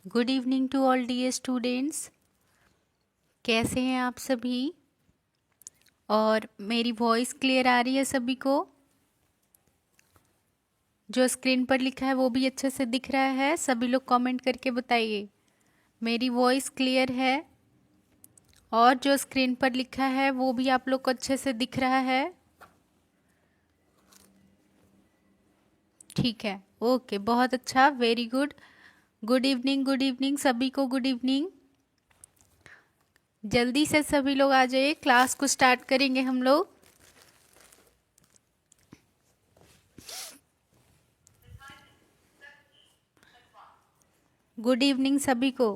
Good evening to all dear students. कैसे हैं आप सभी? और मेरी वॉइस क्लियर आ रही है सभी को? जो स्क्रीन पर लिखा है वो भी अच्छे से दिख रहा है? सभी लोग कमेंट करके बताइए मेरी वॉइस क्लियर है। और जो स्क्रीन पर लिखा है वो भी आप लोग को अच्छे से दिख रहा है? ठीक है, ओके, बहुत अच्छा, वेरी गुड। गुड इवनिंग सभी को, गुड इवनिंग। जल्दी से सभी लोग आ जाइए, क्लास को स्टार्ट करेंगे हम लोग। गुड इवनिंग सभी को।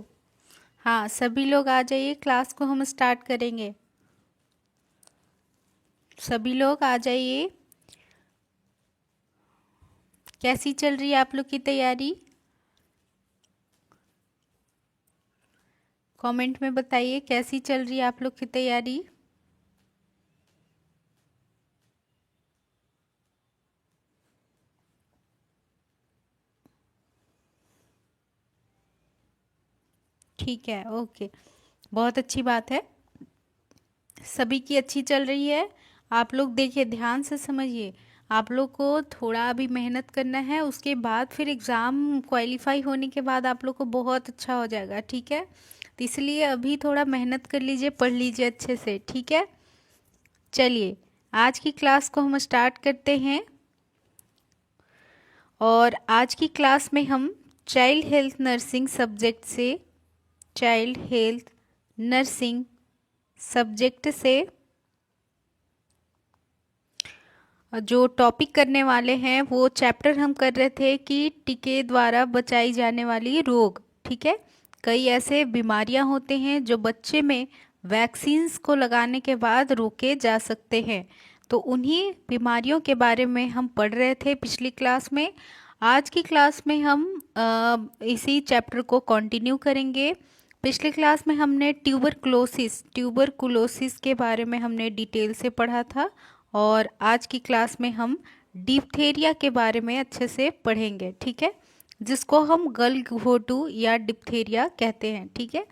हाँ, सभी लोग आ जाइए, क्लास को हम स्टार्ट करेंगे। सभी लोग आ जाइए। कैसी चल रही है आप लोग की तैयारी? कमेंट में बताइए कैसी चल रही है आप लोग की तैयारी। ठीक है, ओके, बहुत अच्छी बात है। सभी की अच्छी चल रही है। आप लोग देखिए, ध्यान से समझिए। आप लोग को थोड़ा अभी मेहनत करना है, उसके बाद फिर एग्ज़ाम क्वालिफाई होने के बाद आप लोग को बहुत अच्छा हो जाएगा, ठीक है? तो इसलिए अभी थोड़ा मेहनत कर लीजिए, पढ़ लीजिए अच्छे से, ठीक है? चलिए, आज की क्लास को हम स्टार्ट करते हैं। और आज की क्लास में हम चाइल्ड हेल्थ नर्सिंग सब्जेक्ट से चाइल्ड हेल्थ नर्सिंग सब्जेक्ट से जो टॉपिक करने वाले हैं वो चैप्टर हम कर रहे थे कि टीके द्वारा बचाई जाने वाली रोग, ठीक है? कई ऐसे बीमारियां होते हैं जो बच्चे में वैक्सीन्स को लगाने के बाद रोके जा सकते हैं। तो उन्हीं बीमारियों के बारे में हम पढ़ रहे थे पिछली क्लास में। आज की क्लास में हम इसी चैप्टर को कंटिन्यू करेंगे। पिछली क्लास में हमने ट्यूबरकुलोसिस के बारे में हमने डिटेल से पढ़ा था। और आज की क्लास में हम डिप्थेरिया के बारे में अच्छे से पढ़ेंगे, ठीक है? जिसको हम गलघोटू या डिप्थेरिया कहते हैं, ठीक है?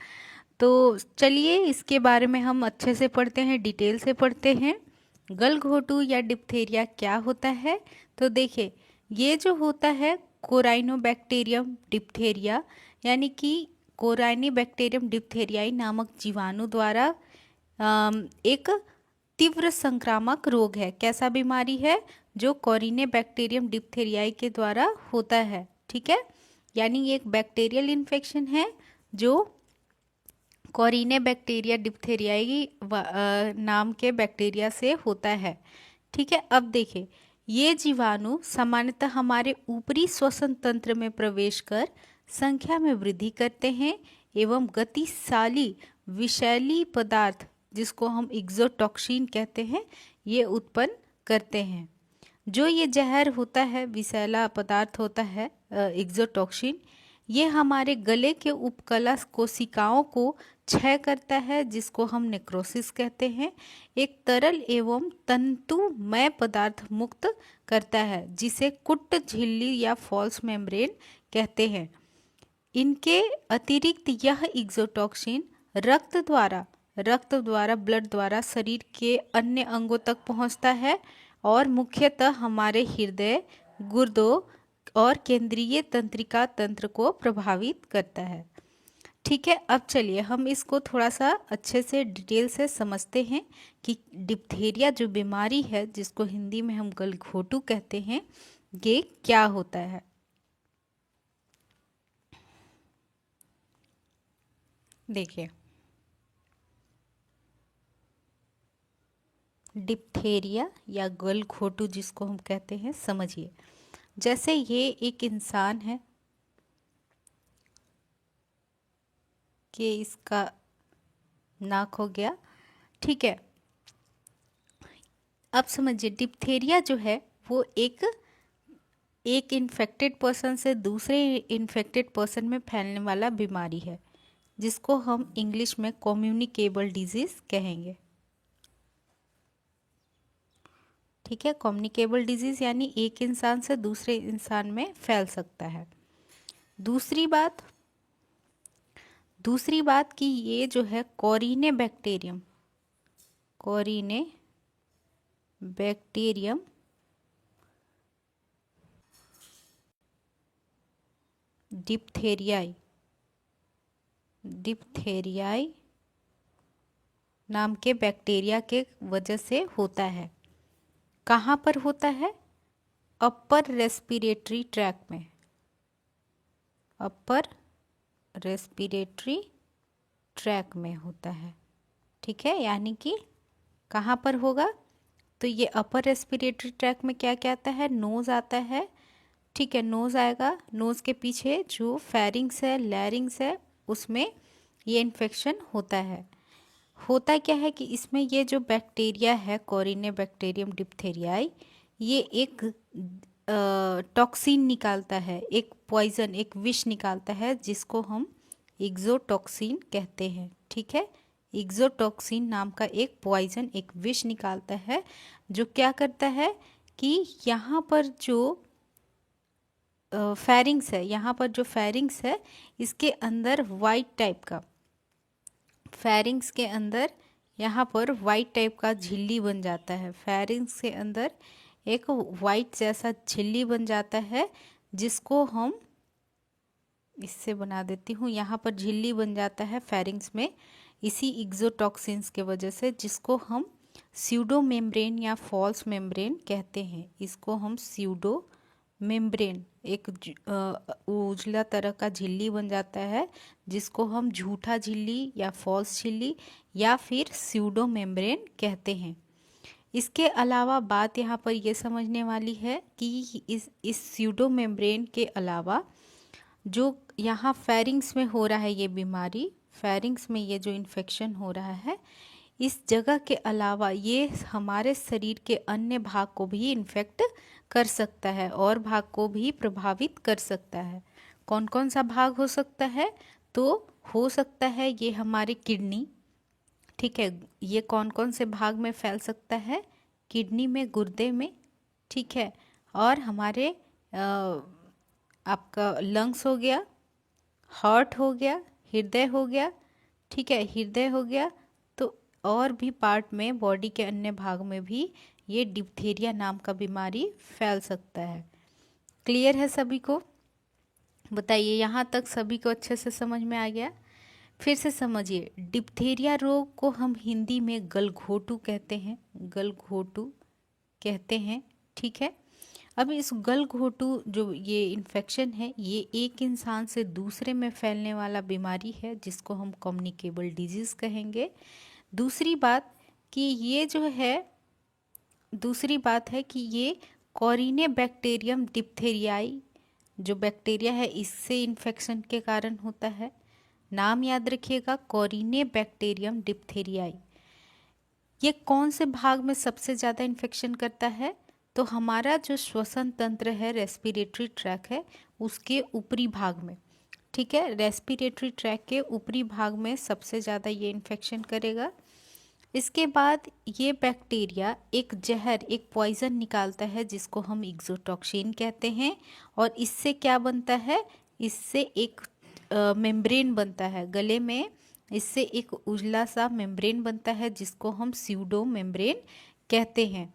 तो चलिए इसके बारे में हम अच्छे से पढ़ते हैं, डिटेल से पढ़ते हैं। गलघोटू या डिप्थेरिया क्या होता है? तो देखिए, ये जो होता है कोराइनोबैक्टीरियम डिप्थेरिया, यानी कि कोराइनोबैक्टीरियम डिप्थेरियाई नामक जीवाणु द्वारा एक तीव्र संक्रामक रोग है। कैसा बीमारी है? जो कोरिने बैक्टीरियम डिप्थेरियाई के द्वारा होता है, ठीक है? यानी ये एक बैक्टीरियल इन्फेक्शन है जो कोरिने बैक्टीरिया डिप्थेरियाई नाम के बैक्टीरिया से होता है, ठीक है? अब देखिए, ये जीवाणु सामान्यतः हमारे ऊपरी श्वसन तंत्र में प्रवेश कर संख्या में वृद्धि करते हैं एवं गतिशाली विषैली पदार्थ, जिसको हम एक्सोटॉक्सिन कहते हैं, ये उत्पन्न करते हैं। जो ये जहर होता है, विषैला पदार्थ होता है एक्सोटॉक्सिन, ये हमारे गले के उपकला कोशिकाओं को क्षय करता है, जिसको हम नेक्रोसिस कहते हैं। एक तरल एवं तंतुमय पदार्थ मुक्त करता है, जिसे कुट झिल्ली या फॉल्स मेम्ब्रेन कहते हैं। इनके अतिरिक्त यह एक्सोटॉक्सिन रक्त द्वारा ब्लड द्वारा शरीर के अन्य अंगों तक पहुंचता है और मुख्यतः हमारे हृदय, गुर्दों और केंद्रीय तंत्रिका तंत्र को प्रभावित करता है, ठीक है? अब चलिए हम इसको थोड़ा सा अच्छे से डिटेल से समझते हैं कि डिप्थेरिया जो बीमारी है, जिसको हिंदी में हम गलघोटू कहते हैं, ये क्या होता है। देखिए, डिप्थेरिया या गलघोटू जिसको हम कहते हैं, समझिए। जैसे ये एक इंसान है कि इसका नाक हो गया, ठीक है? अब समझिए, डिप्थेरिया जो है वो एक इन्फेक्टेड पर्सन से दूसरे इन्फेक्टेड पर्सन में फैलने वाला बीमारी है, जिसको हम इंग्लिश में कम्युनिकेबल डिजीज कहेंगे, ठीक है? कम्युनिकेबल डिजीज यानी एक इंसान से दूसरे इंसान में फैल सकता है। दूसरी बात, दूसरी बात कि ये जो है कोरिने बैक्टीरियम डिप्थेरियाई नाम के बैक्टीरिया के वजह से होता है। कहाँ पर होता है? अपर रेस्पिरेटरी ट्रैक्ट में, अपर रेस्पिरेटरी ट्रैक में होता है। ठीक है, यानी कि कहाँ पर होगा? तो ये अपर रेस्पिरेटरी ट्रैक में क्या क्या आता है? नोज़ आता है। ठीक है, नोज़ आएगा, नोज़ के पीछे जो फेरिंग्स है, लैरिंग्स है, उसमें ये इन्फेक्शन होता है। होता क्या है कि इसमें ये जो बैक्टीरिया है कोरिने बैक्टीरियम डिप्थेरियाई, ये एक टॉक्सिन निकालता है, एक पॉइजन, एक विष निकालता है, जिसको हम एक्सोटॉक्सिन कहते हैं। ठीक है, एक्सोटॉक्सिन नाम का एक पॉइजन, एक विष निकालता है, जो क्या करता है कि यहाँ पर जो फेरिंग्स है, यहाँ पर जो फेरिंग्स है, इसके अंदर वाइट टाइप का, फेरिंग्स के अंदर यहाँ पर वाइट टाइप का झिल्ली बन जाता है। फेरिंग्स के अंदर एक वाइट जैसा झिल्ली बन जाता है, जिसको हम इससे बना देती हूँ। यहाँ पर झिल्ली बन जाता है फेरिंग्स में, इसी एक्सोटॉक्सिन्स के वजह से, जिसको हम स्यूडो मेम्ब्रेन या फॉल्स मेम्ब्रेन कहते हैं। इसको हम स्यूडो मेम्ब्रेन, एक उजला तरह का झिल्ली बन जाता है, जिसको हम झूठा झिल्ली या फॉल्स झिल्ली या फिर स्यूडो मेम्ब्रेन कहते हैं। इसके अलावा बात यहाँ पर यह समझने वाली है कि इस स्यूडो मेम्ब्रेन के अलावा जो यहाँ फेरिंग्स में हो रहा है ये बीमारी, फेरिंग्स में ये जो इन्फेक्शन हो रहा है, इस जगह के अलावा ये हमारे शरीर के अन्य भाग को भी इन्फेक्ट कर सकता है और भाग को भी प्रभावित कर सकता है। कौन कौन सा भाग हो सकता है? तो हो सकता है ये हमारी किडनी। ठीक है, ये कौन कौन से भाग में फैल सकता है? किडनी में, गुर्दे में। ठीक है, और हमारे आपका लंग्स हो गया, हार्ट हो गया, हृदय हो गया। ठीक है, हृदय हो गया, तो और भी पार्ट में, बॉडी के अन्य भाग में भी ये डिप्थीरिया नाम का बीमारी फैल सकता है। क्लियर है सभी को? बताइए, यहाँ तक सभी को अच्छे से समझ में आ गया? फिर से समझिए, डिप्थीरिया रोग को हम हिंदी में गलघोटू कहते हैं, गलघोटू कहते हैं। ठीक है, अब इस गलघोटू जो ये इन्फेक्शन है, ये एक इंसान से दूसरे में फैलने वाला बीमारी है, जिसको हम कम्युनिकेबल डिजीज़ कहेंगे। दूसरी बात कि ये कोरिने बैक्टीरियम डिप्थेरियाई जो बैक्टीरिया है, इससे इन्फेक्शन के कारण होता है। नाम याद रखिएगा, कोरिने बैक्टीरियम डिप्थेरियाई। ये कौन से भाग में सबसे ज़्यादा इन्फेक्शन करता है? तो हमारा जो श्वसन तंत्र है, रेस्पिरेटरी ट्रैक है, उसके ऊपरी भाग में। ठीक है, रेस्पिरेटरी ट्रैक के ऊपरी भाग में सबसे ज़्यादा ये इन्फेक्शन करेगा। इसके बाद ये बैक्टीरिया एक जहर, एक पॉइजन निकालता है, जिसको हम एक्सोटॉक्सिन कहते हैं। और इससे क्या बनता है? इससे एक मेम्ब्रेन बनता है गले में, इससे एक उजला सा मेम्ब्रेन बनता है, जिसको हम स्यूडो मेम्ब्रेन कहते हैं।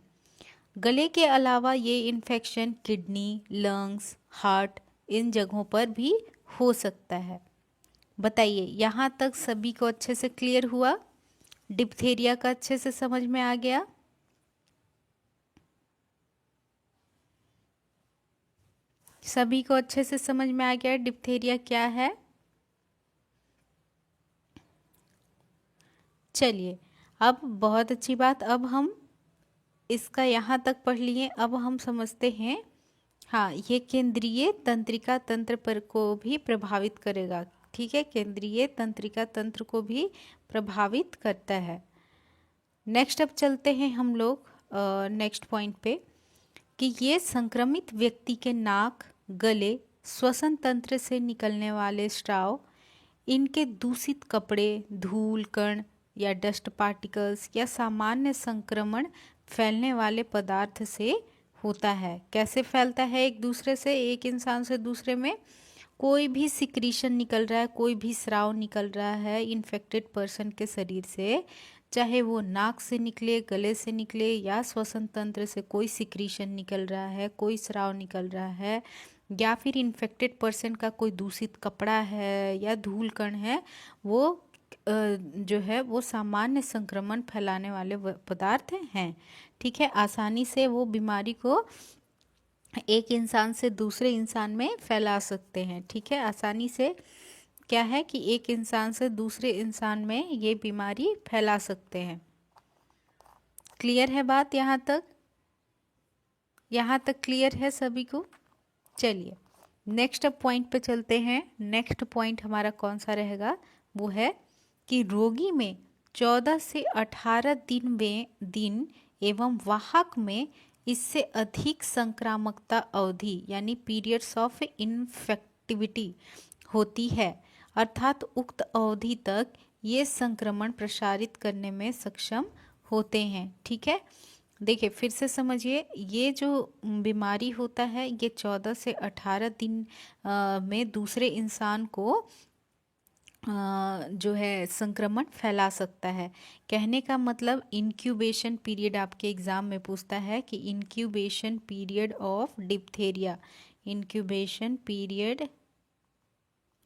गले के अलावा ये इन्फेक्शन किडनी, लंग्स, हार्ट, इन जगहों पर भी हो सकता है। बताइए, यहाँ तक सभी को अच्छे से क्लियर हुआ? डिप्थेरिया का अच्छे से समझ में आ गया? सभी को अच्छे से समझ में आ गया डिप्थेरिया क्या है? चलिए, अब बहुत अच्छी बात, अब हम इसका यहाँ तक पढ़ लिए, अब हम समझते हैं। हाँ, ये केंद्रीय तंत्रिका तंत्र पर को भी प्रभावित करेगा। ठीक है, केंद्रीय तंत्रिका तंत्र को भी प्रभावित करता है। नेक्स्ट अब चलते हैं हम लोग नेक्स्ट पॉइंट पे, कि ये संक्रमित व्यक्ति के नाक, गले, श्वसन तंत्र से निकलने वाले स्राव, इनके दूषित कपड़े, धूल कण या डस्ट पार्टिकल्स या सामान्य संक्रमण फैलने वाले पदार्थ से होता है। कैसे फैलता है एक दूसरे से, एक इंसान से दूसरे में? कोई भी सिक्रीशन निकल रहा है, कोई भी स्राव निकल रहा है इन्फेक्टेड पर्सन के शरीर से, चाहे वो नाक से निकले, गले से निकले या श्वसन तंत्र से कोई सिक्रीशन निकल रहा है, कोई स्राव निकल रहा है, या फिर इन्फेक्टेड पर्सन का कोई दूषित कपड़ा है या धूल कण है, वो जो है वो सामान्य संक्रमण फैलाने वाले पदार्थ हैं। ठीक है, आसानी से वो बीमारी को एक इंसान से दूसरे इंसान में फैला सकते हैं। ठीक है, आसानी से क्या है कि एक इंसान से दूसरे इंसान में ये बीमारी फैला सकते हैं। क्लियर है बात यहाँ तक? यहाँ तक क्लियर है सभी को? चलिए नेक्स्ट पॉइंट पे चलते हैं। नेक्स्ट पॉइंट हमारा कौन सा रहेगा? वो है कि रोगी में 14 से 18 दिन एवं वाहक में इससे अधिक संक्रामकता अवधि यानी पीरियड्स ऑफ इन्फेक्टिविटी होती है, अर्थात उक्त अवधि तक ये संक्रमण प्रसारित करने में सक्षम होते हैं। ठीक है, देखिए फिर से समझिए, ये जो बीमारी होता है ये 14 से 18 दिन में दूसरे इंसान को जो है संक्रमण फैला सकता है। कहने का मतलब इंक्यूबेशन पीरियड आपके एग्ज़ाम में पूछता है कि incubation period of diphtheria, incubation period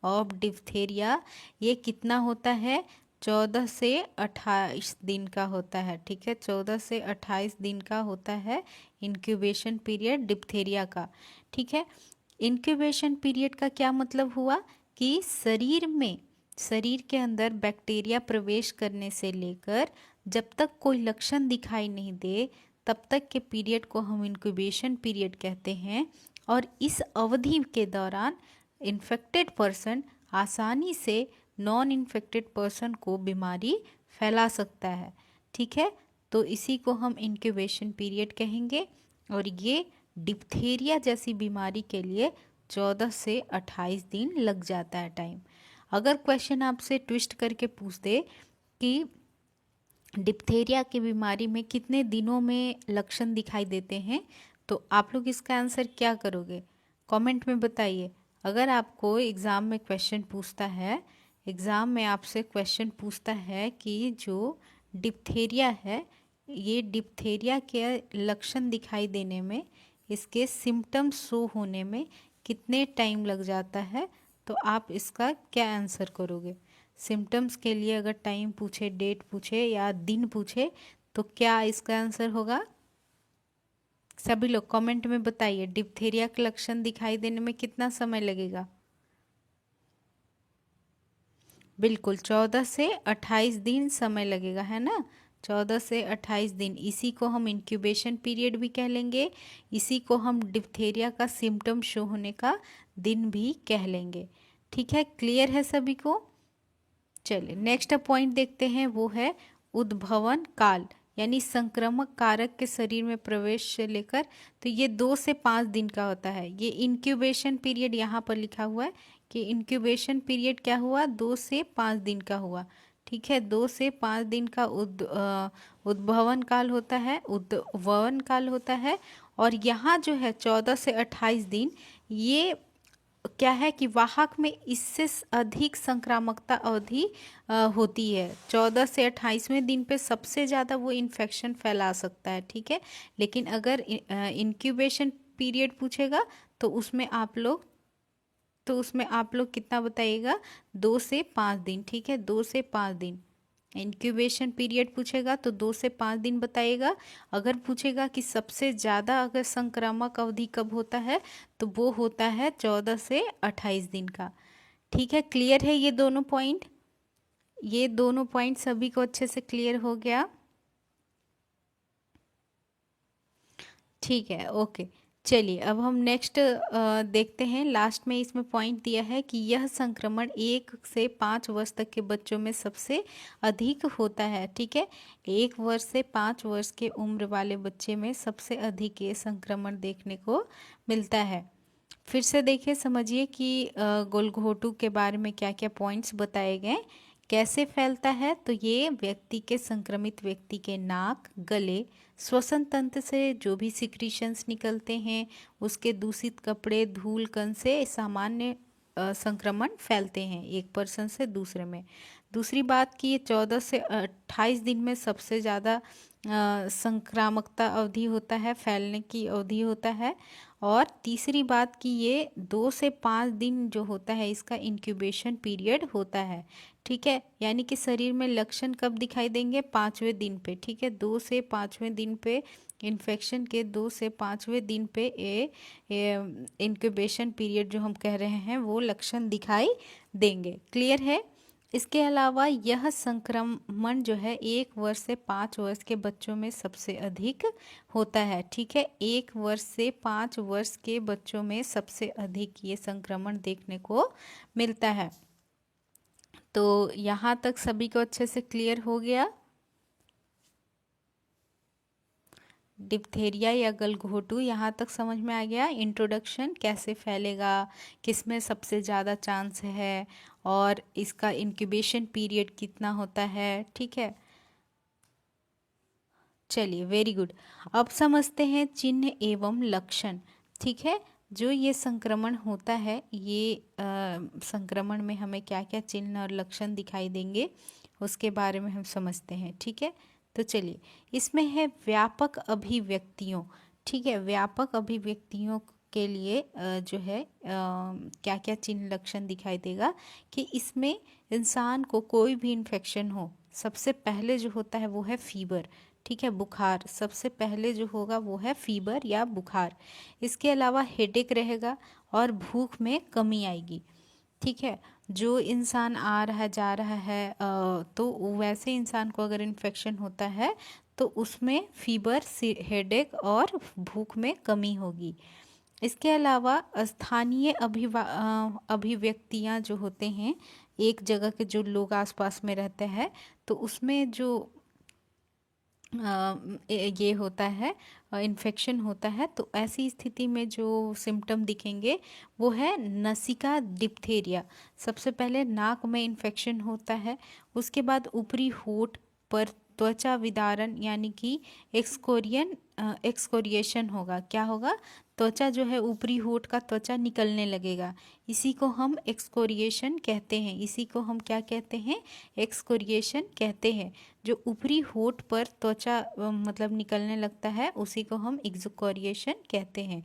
of diphtheria ये कितना होता है? 14 से 28 दिन का होता है। ठीक है, 14 से 28 दिन का होता है इंक्यूबेशन पीरियड डिप्थेरिया का। ठीक है, इंक्यूबेशन पीरियड का क्या मतलब हुआ कि शरीर के अंदर बैक्टीरिया प्रवेश करने से लेकर जब तक कोई लक्षण दिखाई नहीं दे तब तक के पीरियड को हम इंक्यूबेशन पीरियड कहते हैं। और इस अवधि के दौरान इन्फेक्टेड पर्सन आसानी से नॉन इन्फेक्टेड पर्सन को बीमारी फैला सकता है। ठीक है, तो इसी को हम इंक्यूबेशन पीरियड कहेंगे। और ये डिप्थेरिया जैसी बीमारी के लिए 14 से 28 दिन लग जाता है टाइम। अगर क्वेश्चन आपसे ट्विस्ट करके पूछ दे कि डिप्थेरिया की बीमारी में कितने दिनों में लक्षण दिखाई देते हैं, तो आप लोग इसका आंसर क्या करोगे? कमेंट में बताइए। अगर आपको एग्ज़ाम में क्वेश्चन पूछता है, एग्ज़ाम में आपसे क्वेश्चन पूछता है कि जो डिप्थेरिया है, ये डिप्थेरिया के लक्षण दिखाई देने में, इसके सिम्टम्स शो होने में कितने टाइम लग जाता है, तो आप इसका क्या आंसर करोगे? सिम्टम्स के लिए अगर टाइम पूछे, डेट पूछे या दिन पूछे, तो क्या इसका आंसर होगा? सभी लोग कमेंट में बताइए, डिप्थेरिया के लक्षण दिखाई देने में कितना समय लगेगा? बिल्कुल 14 से 28 दिन समय लगेगा, है ना? 14 से 28 दिन, इसी को हम इंक्यूबेशन पीरियड भी कह लेंगे, इसी को हम डिप्थेरिया का सिम्टम शो होने का दिन भी कह लेंगे। ठीक है, क्लियर है सभी को? चलिए नेक्स्ट पॉइंट देखते हैं, वो है उद्भवन काल, यानी संक्रामक कारक के शरीर में प्रवेश से लेकर, तो ये 2 से 5 दिन का होता है। ये इंक्यूबेशन पीरियड यहाँ पर लिखा हुआ है कि इंक्यूबेशन पीरियड क्या हुआ? 2 से 5 दिन का हुआ। ठीक है, 2 से 5 दिन का उद्भवन काल होता है, उद्भवन काल होता है। और यहाँ जो है 14 से 28 दिन, ये क्या है कि वाहक में इससे अधिक संक्रामकता अवधि होती है। 14 से 28वें दिन पे सबसे ज़्यादा वो इन्फेक्शन फैला सकता है। ठीक है, लेकिन अगर इंक्यूबेशन पीरियड पूछेगा तो उसमें आप लोग कितना बताइएगा? 2 से 5 दिन। ठीक है, 2 से 5 दिन। इंक्यूबेशन पीरियड पूछेगा तो 2 से 5 दिन बताइएगा। अगर पूछेगा कि सबसे ज़्यादा अगर संक्रामक अवधि कब होता है, तो वो होता है 14 से 28 दिन का। ठीक है, क्लियर है ये दोनों पॉइंट? ये दोनों पॉइंट सभी को अच्छे से क्लियर हो गया? ठीक है, ओके। चलिए अब हम नेक्स्ट देखते हैं। लास्ट में इसमें पॉइंट दिया है कि यह संक्रमण 1 से 5 वर्ष तक के बच्चों में सबसे अधिक होता है। ठीक है, 1 वर्ष से 5 वर्ष के उम्र वाले बच्चे में सबसे अधिक ये संक्रमण देखने को मिलता है। फिर से देखिए, समझिए कि गलघोटू के बारे में क्या क्या पॉइंट्स बताए गए, कैसे फैलता है। तो ये व्यक्ति के, संक्रमित व्यक्ति के नाक, गले, श्वसन तंत्र से जो भी सिक्रीशंस निकलते हैं, उसके दूषित कपड़े, धूल कण से सामान्य संक्रमण फैलते हैं एक पर्सन से दूसरे में। दूसरी बात कि ये 14 से 28 दिन में सबसे ज़्यादा संक्रामकता अवधि होता है, फैलने की अवधि होता है। और तीसरी बात कि ये 2 से 5 दिन जो होता है इसका इंक्यूबेशन पीरियड होता है, ठीक है। यानी कि शरीर में लक्षण कब दिखाई देंगे? 5वें दिन पे, ठीक है। 2 से 5वें दिन पे, इन्फेक्शन के 2 से 5वें दिन पे ये इंक्यूबेशन पीरियड जो हम कह रहे हैं वो लक्षण दिखाई देंगे। क्लियर है? इसके अलावा यह संक्रमण जो है 1 वर्ष से 5 वर्ष के बच्चों में सबसे अधिक होता है, ठीक है। 1 वर्ष से 5 वर्ष के बच्चों में सबसे अधिक ये संक्रमण देखने को मिलता है। तो यहाँ तक सभी को अच्छे से क्लियर हो गया। डिप्थेरिया या गलघोटू यहाँ तक समझ में आ गया। इंट्रोडक्शन, कैसे फैलेगा, किसमें सबसे ज़्यादा चांस है, और इसका इंक्यूबेशन पीरियड कितना होता है, ठीक है। चलिए, वेरी गुड। अब समझते हैं चिन्ह एवं लक्षण, ठीक है। जो ये संक्रमण होता है, ये संक्रमण में हमें क्या क्या चिन्ह और लक्षण दिखाई देंगे उसके बारे में हम समझते हैं, ठीक है। तो चलिए, इसमें है व्यापक अभिव्यक्तियों, ठीक है। व्यापक अभिव्यक्तियों के लिए जो है क्या क्या चिन्ह लक्षण दिखाई देगा कि इसमें इंसान को कोई भी इन्फेक्शन हो, सबसे पहले जो होता है वो है फीवर, ठीक है, बुखार। सबसे पहले जो होगा वो है फीवर या बुखार। इसके अलावा हेडेक रहेगा और भूख में कमी आएगी, ठीक है। जो इंसान आ रहा जा रहा है तो वैसे इंसान को अगर इन्फेक्शन होता है तो उसमें फीवर, हेडेक और भूख में कमी होगी। इसके अलावा स्थानीय अभिव्यक्तियाँ जो होते हैं, एक जगह के जो लोग आसपास में रहते हैं तो उसमें जो ये होता है, इन्फेक्शन होता है, तो ऐसी स्थिति में जो सिम्टम दिखेंगे वो है नसिका डिप्थेरिया। सबसे पहले नाक में इन्फेक्शन होता है, उसके बाद ऊपरी होंठ पर त्वचा विदारण यानी कि एक्सकोरिएशन होगा। क्या होगा? त्वचा जो है, ऊपरी होंठ का त्वचा निकलने लगेगा, इसी को हम एक्सकोरिएशन कहते हैं। इसी को हम क्या कहते हैं? एक्सकोरिएशन कहते हैं। जो ऊपरी होंठ पर त्वचा मतलब निकलने लगता है उसी को हम एक्सकोरिएशन कहते हैं।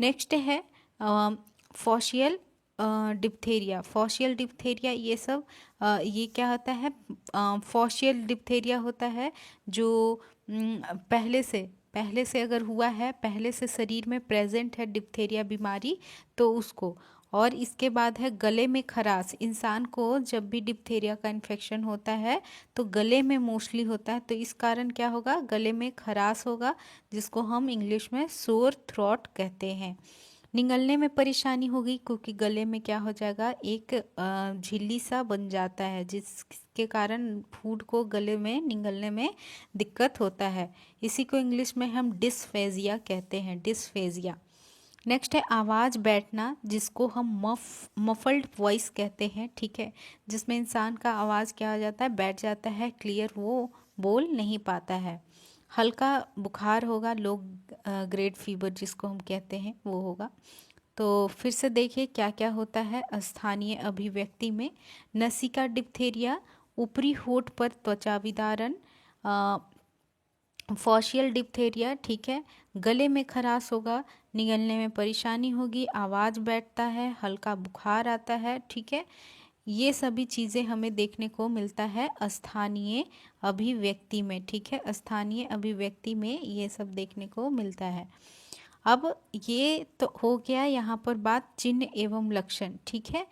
नेक्स्ट है फॉशियल डिप्थेरिया। फॉशियल डिप्थेरिया ये सब ये क्या होता है? फॉशियल डिप्थेरिया होता है जो पहले से अगर हुआ है, पहले से शरीर में प्रेजेंट है डिप्थेरिया बीमारी, तो उसको। और इसके बाद है गले में खराश। इंसान को जब भी डिप्थेरिया का इन्फेक्शन होता है तो गले में मोस्टली होता है, तो इस कारण क्या होगा? गले में खराश होगा, जिसको हम इंग्लिश में सोर थ्रोट कहते हैं। निगलने में परेशानी होगी क्योंकि गले में क्या हो जाएगा? एक झिल्ली सा बन जाता है, जिसके कारण फूड को गले में निगलने में दिक्कत होता है। इसी को इंग्लिश में हम डिस्फेजिया कहते हैं, डिस्फेजिया। नेक्स्ट है आवाज़ बैठना, जिसको हम मफल्ड वॉइस कहते हैं, ठीक है। जिसमें इंसान का आवाज़ क्या हो जाता है? बैठ जाता है, क्लियर वो बोल नहीं पाता है। हल्का बुखार होगा, लो ग्रेड फीवर जिसको हम कहते हैं वो होगा। तो फिर से देखिए क्या क्या होता है स्थानीय अभिव्यक्ति में। नसिका डिप्थेरिया, ऊपरी होंठ पर त्वचा विदारण। फॉशियल डिप्थेरिया, ठीक है, गले में खराश होगा, निगलने में परेशानी होगी, आवाज़ बैठता है, हल्का बुखार आता है, ठीक है। ये सभी चीज़ें हमें देखने को मिलता है स्थानीय अभिव्यक्ति में, ठीक है। स्थानीय अभिव्यक्ति में ये सब देखने को मिलता है। अब ये तो हो गया यहाँ पर बात चिन्ह एवं लक्षण, ठीक है।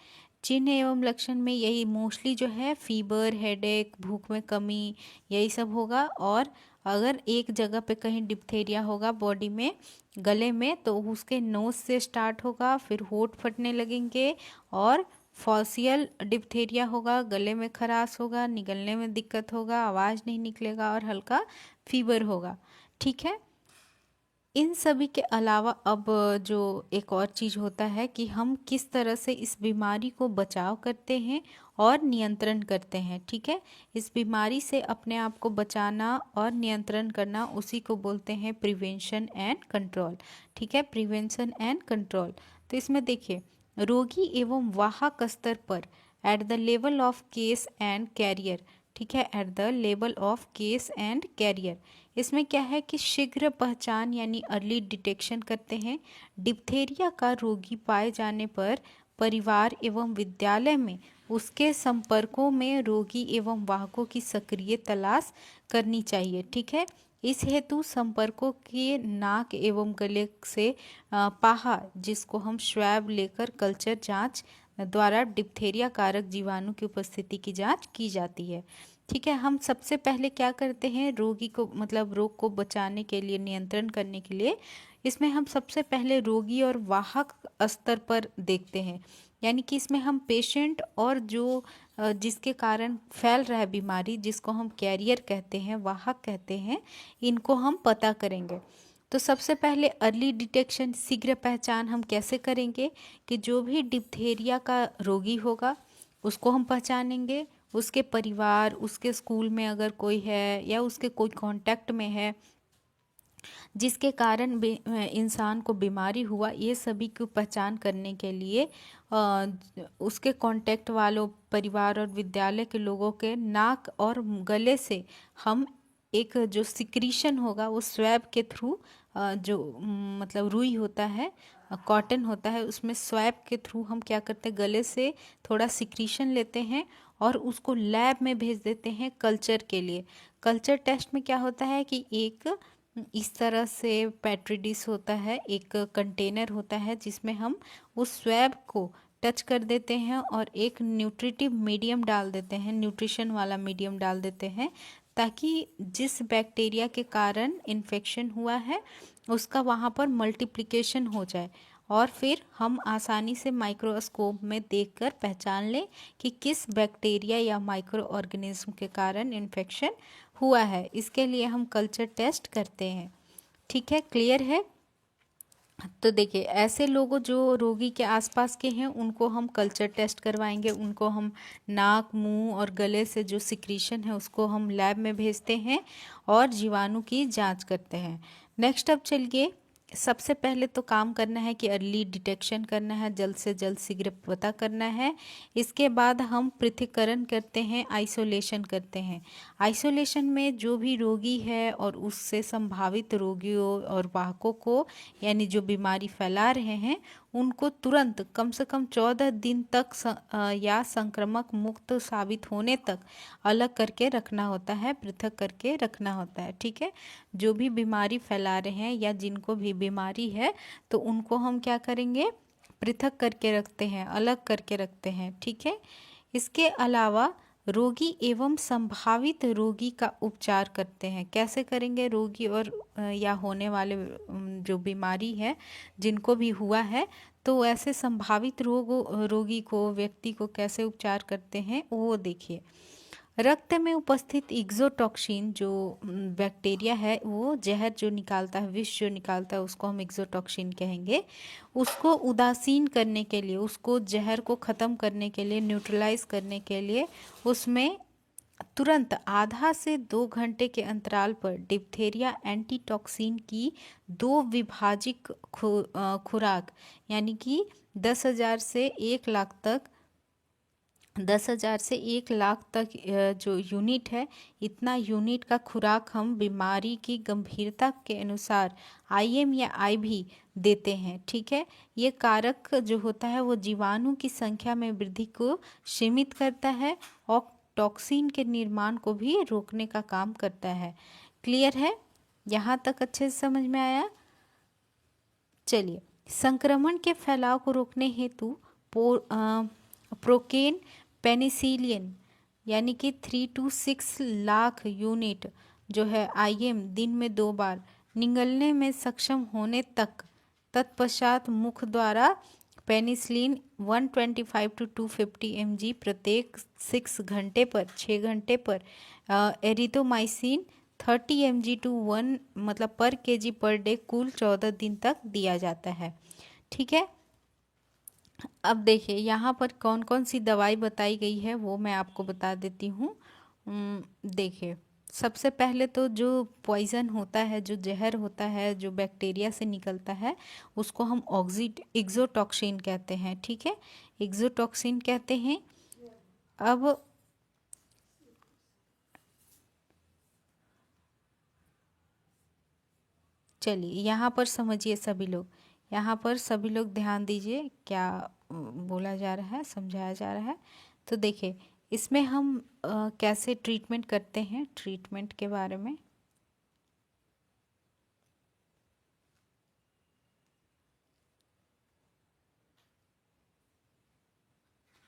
चिन्ह एवं लक्षण में यही मोस्टली जो है फीवर, हेडेक, भूख में कमी, यही सब होगा। और अगर एक जगह पे कहीं डिप्थेरिया होगा बॉडी में, गले में, तो उसके नोज से स्टार्ट होगा, फिर होंठ फटने लगेंगे, और फॉशियल डिप्थेरिया होगा, गले में खराश होगा, निगलने में दिक्कत होगा, आवाज़ नहीं निकलेगा, और हल्का फीवर होगा, ठीक है। इन सभी के अलावा अब जो एक और चीज़ होता है कि हम किस तरह से इस बीमारी को बचाव करते हैं और नियंत्रण करते हैं, ठीक है। इस बीमारी से अपने आप को बचाना और नियंत्रण करना, उसी को बोलते हैं प्रिवेंशन एंड कंट्रोल, ठीक है। Prevention and control. तो इसमें देखिए रोगी एवं वाहक स्तर पर at the level of case and carrier, ठीक है, at the level of case and carrier. इसमें क्या है कि शीघ्र पहचान यानी अर्ली डिटेक्शन करते हैं। डिप्थेरिया का रोगी पाए जाने पर परिवार एवं विद्यालय में उसके संपर्कों में रोगी एवं वाहकों की सक्रिय तलाश करनी चाहिए, ठीक है। इस हेतु संपर्कों के नाक एवं गले से पाहा, जिसको हम स्वैब लेकर कल्चर जांच द्वारा डिप्थेरिया कारक जीवाणु की उपस्थिति की जांच की जाती है, ठीक है। हम सबसे पहले क्या करते हैं, रोगी को मतलब रोग को बचाने के लिए, नियंत्रण करने के लिए, इसमें हम सबसे पहले रोगी और वाहक स्तर पर देखते हैं। यानी कि इसमें हम पेशेंट और जो जिसके कारण फैल रहा है बीमारी, जिसको हम कैरियर कहते हैं, वाहक कहते हैं, इनको हम पता करेंगे। तो सबसे पहले अर्ली डिटेक्शन, शीघ्र पहचान हम कैसे करेंगे कि जो भी डिप्थेरिया का रोगी होगा उसको हम पहचानेंगे, उसके परिवार, उसके स्कूल में अगर कोई है या उसके कोई कांटेक्ट में है जिसके कारण इंसान को बीमारी हुआ, ये सभी की पहचान करने के लिए उसके कांटेक्ट वालों, परिवार और विद्यालय के लोगों के नाक और गले से हम एक जो सिक्रीशन होगा वो स्वैब के थ्रू, जो मतलब रुई होता है, कॉटन होता है, उसमें स्वैब के थ्रू हम क्या करते हैं, गले से थोड़ा सिक्रीशन लेते हैं और उसको लैब में भेज देते हैं कल्चर के लिए। कल्चर टेस्ट में क्या होता है कि एक इस तरह से पेट्री डिश होता है, एक कंटेनर होता है जिसमें हम उस स्वैब को टच कर देते हैं और एक न्यूट्रिटिव मीडियम डाल देते हैं, न्यूट्रिशन वाला मीडियम डाल देते हैं, ताकि जिस बैक्टीरिया के कारण इन्फेक्शन हुआ है उसका वहाँ पर मल्टीप्लिकेशन हो जाए और फिर हम आसानी से माइक्रोस्कोप में देखकर पहचान लें कि किस बैक्टीरिया या माइक्रो ऑर्गेनिज्म के कारण इन्फेक्शन हुआ है। इसके लिए हम कल्चर टेस्ट करते हैं, ठीक है, क्लियर है। तो देखिए, ऐसे लोगों जो रोगी के आसपास के हैं उनको हम कल्चर टेस्ट करवाएंगे, उनको हम नाक, मुंह और गले से जो सिक्रीशन है उसको हम लैब में भेजते हैं और जीवाणु की जांच करते हैं। नेक्स्ट अब चलिए, सबसे पहले तो काम करना है कि अर्ली डिटेक्शन करना है, जल्द से जल्द शीघ्र पता करना है। इसके बाद हम पृथक्करण करते हैं, आइसोलेशन करते हैं। आइसोलेशन में जो भी रोगी है और उससे संभावित रोगियों और वाहकों को, यानी जो बीमारी फैला रहे हैं, उनको तुरंत कम से कम 14 दिन तक या संक्रमक मुक्त साबित होने तक अलग करके रखना होता है, पृथक करके रखना होता है, ठीक है। जो भी बीमारी फैला रहे हैं या जिनको भी बीमारी है तो उनको हम क्या करेंगे, पृथक करके रखते हैं, अलग करके रखते हैं, ठीक है। इसके अलावा रोगी एवं संभावित रोगी का उपचार करते हैं। कैसे करेंगे, रोगी और या होने वाले जो बीमारी है जिनको भी हुआ है, तो ऐसे संभावित रोगी को, व्यक्ति को कैसे उपचार करते हैं वो देखिए। रक्त में उपस्थित एक्सोटॉक्सिन, जो बैक्टीरिया है वो जहर जो निकालता है, विष जो निकालता है, उसको हम एक्सोटॉक्सिन कहेंगे। उसको उदासीन करने के लिए, उसको जहर को ख़त्म करने के लिए, न्यूट्रलाइज करने के लिए उसमें तुरंत आधा से 2 घंटे के अंतराल पर डिप्थेरिया एंटीटॉक्सिन की 2 विभाजित खुराक, यानी कि 10,000 से 1 लाख तक, 10,000 से 1 लाख तक जो यूनिट है, इतना यूनिट का खुराक हम बीमारी की गंभीरता के अनुसार IM या IV देते हैं, ठीक है। ये कारक जो होता है वो जीवाणु की संख्या में वृद्धि को सीमित करता है और टॉक्सिन के निर्माण को भी रोकने का काम करता है। क्लियर है, यहाँ तक अच्छे से समझ में आया। चलिए, संक्रमण के फैलाव को रोकने हेतु प्रोकेन पेनिसिलिन यानी कि 3 to 6 लाख यूनिट जो है IM दिन में 2 बार निगलने में सक्षम होने तक, तत्पश्चात मुख द्वारा पेनिसिलिन 125 to 250 mg प्रत्येक 6 घंटे पर, 6 घंटे पर, एरिथ्रोमाइसिन 30 mg to 1 मतलब पर kg पर डे कुल 14 दिन तक दिया जाता है, ठीक है। अब देखिए यहाँ पर कौन कौन सी दवाई बताई गई है वो मैं आपको बता देती हूँ। देखिए, सबसे पहले तो जो पॉइजन होता है, जो जहर होता है, जो बैक्टीरिया से निकलता है, उसको हम एक्सोटॉक्सिन कहते हैं। ठीक है, एक्सोटॉक्सिन कहते हैं। अब चलिए यहाँ पर समझिए सभी लोग, यहाँ पर सभी लोग ध्यान दीजिए क्या बोला जा रहा है, समझाया जा रहा है। तो देखिए इसमें हम कैसे ट्रीटमेंट करते हैं, ट्रीटमेंट के बारे में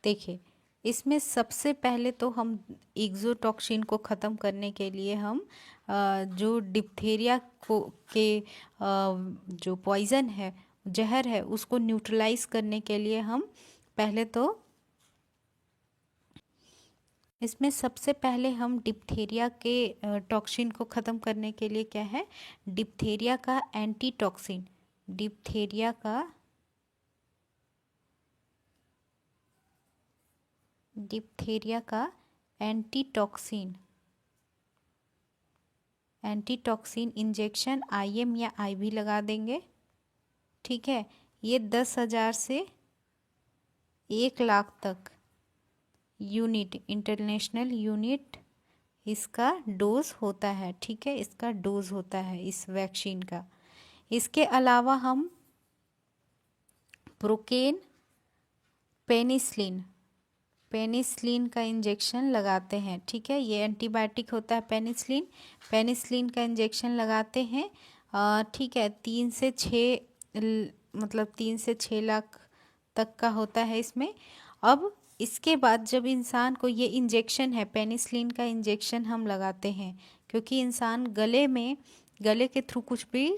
देखिए। इसमें सबसे पहले तो हम एक्सोटॉक्सिन को ख़त्म करने के लिए हम जो डिप्थेरिया को के जो पॉइज़न है, जहर है, उसको न्यूट्रलाइज करने के लिए हम पहले तो इसमें सबसे पहले हम डिप्थेरिया के टॉक्सिन को ख़त्म करने के लिए क्या है, डिप्थेरिया का एंटी टॉक्सिन, डिप्थेरिया का डिप्थेरिया का एंटीटॉक्सिन एंटीटॉक्सिन इंजेक्शन आईएम या आईवी लगा देंगे। ठीक है, ये 10,000 से 1 लाख तक यूनिट, इंटरनेशनल यूनिट इसका डोज होता है। ठीक है, इसका डोज होता है इस वैक्सीन का। इसके अलावा हम प्रोकेन, पेनिसिलिन पेनिसिलिन का इंजेक्शन लगाते हैं। ठीक है, ये एंटीबायोटिक होता है पेनिसिलिन, पेनिसिलिन का इंजेक्शन लगाते हैं। ठीक है, 3 से 6 लाख तक का होता है इसमें। अब इसके बाद जब इंसान को ये इंजेक्शन है, पेनिसिलिन का इंजेक्शन हम लगाते हैं, क्योंकि इंसान गले के थ्रू कुछ भी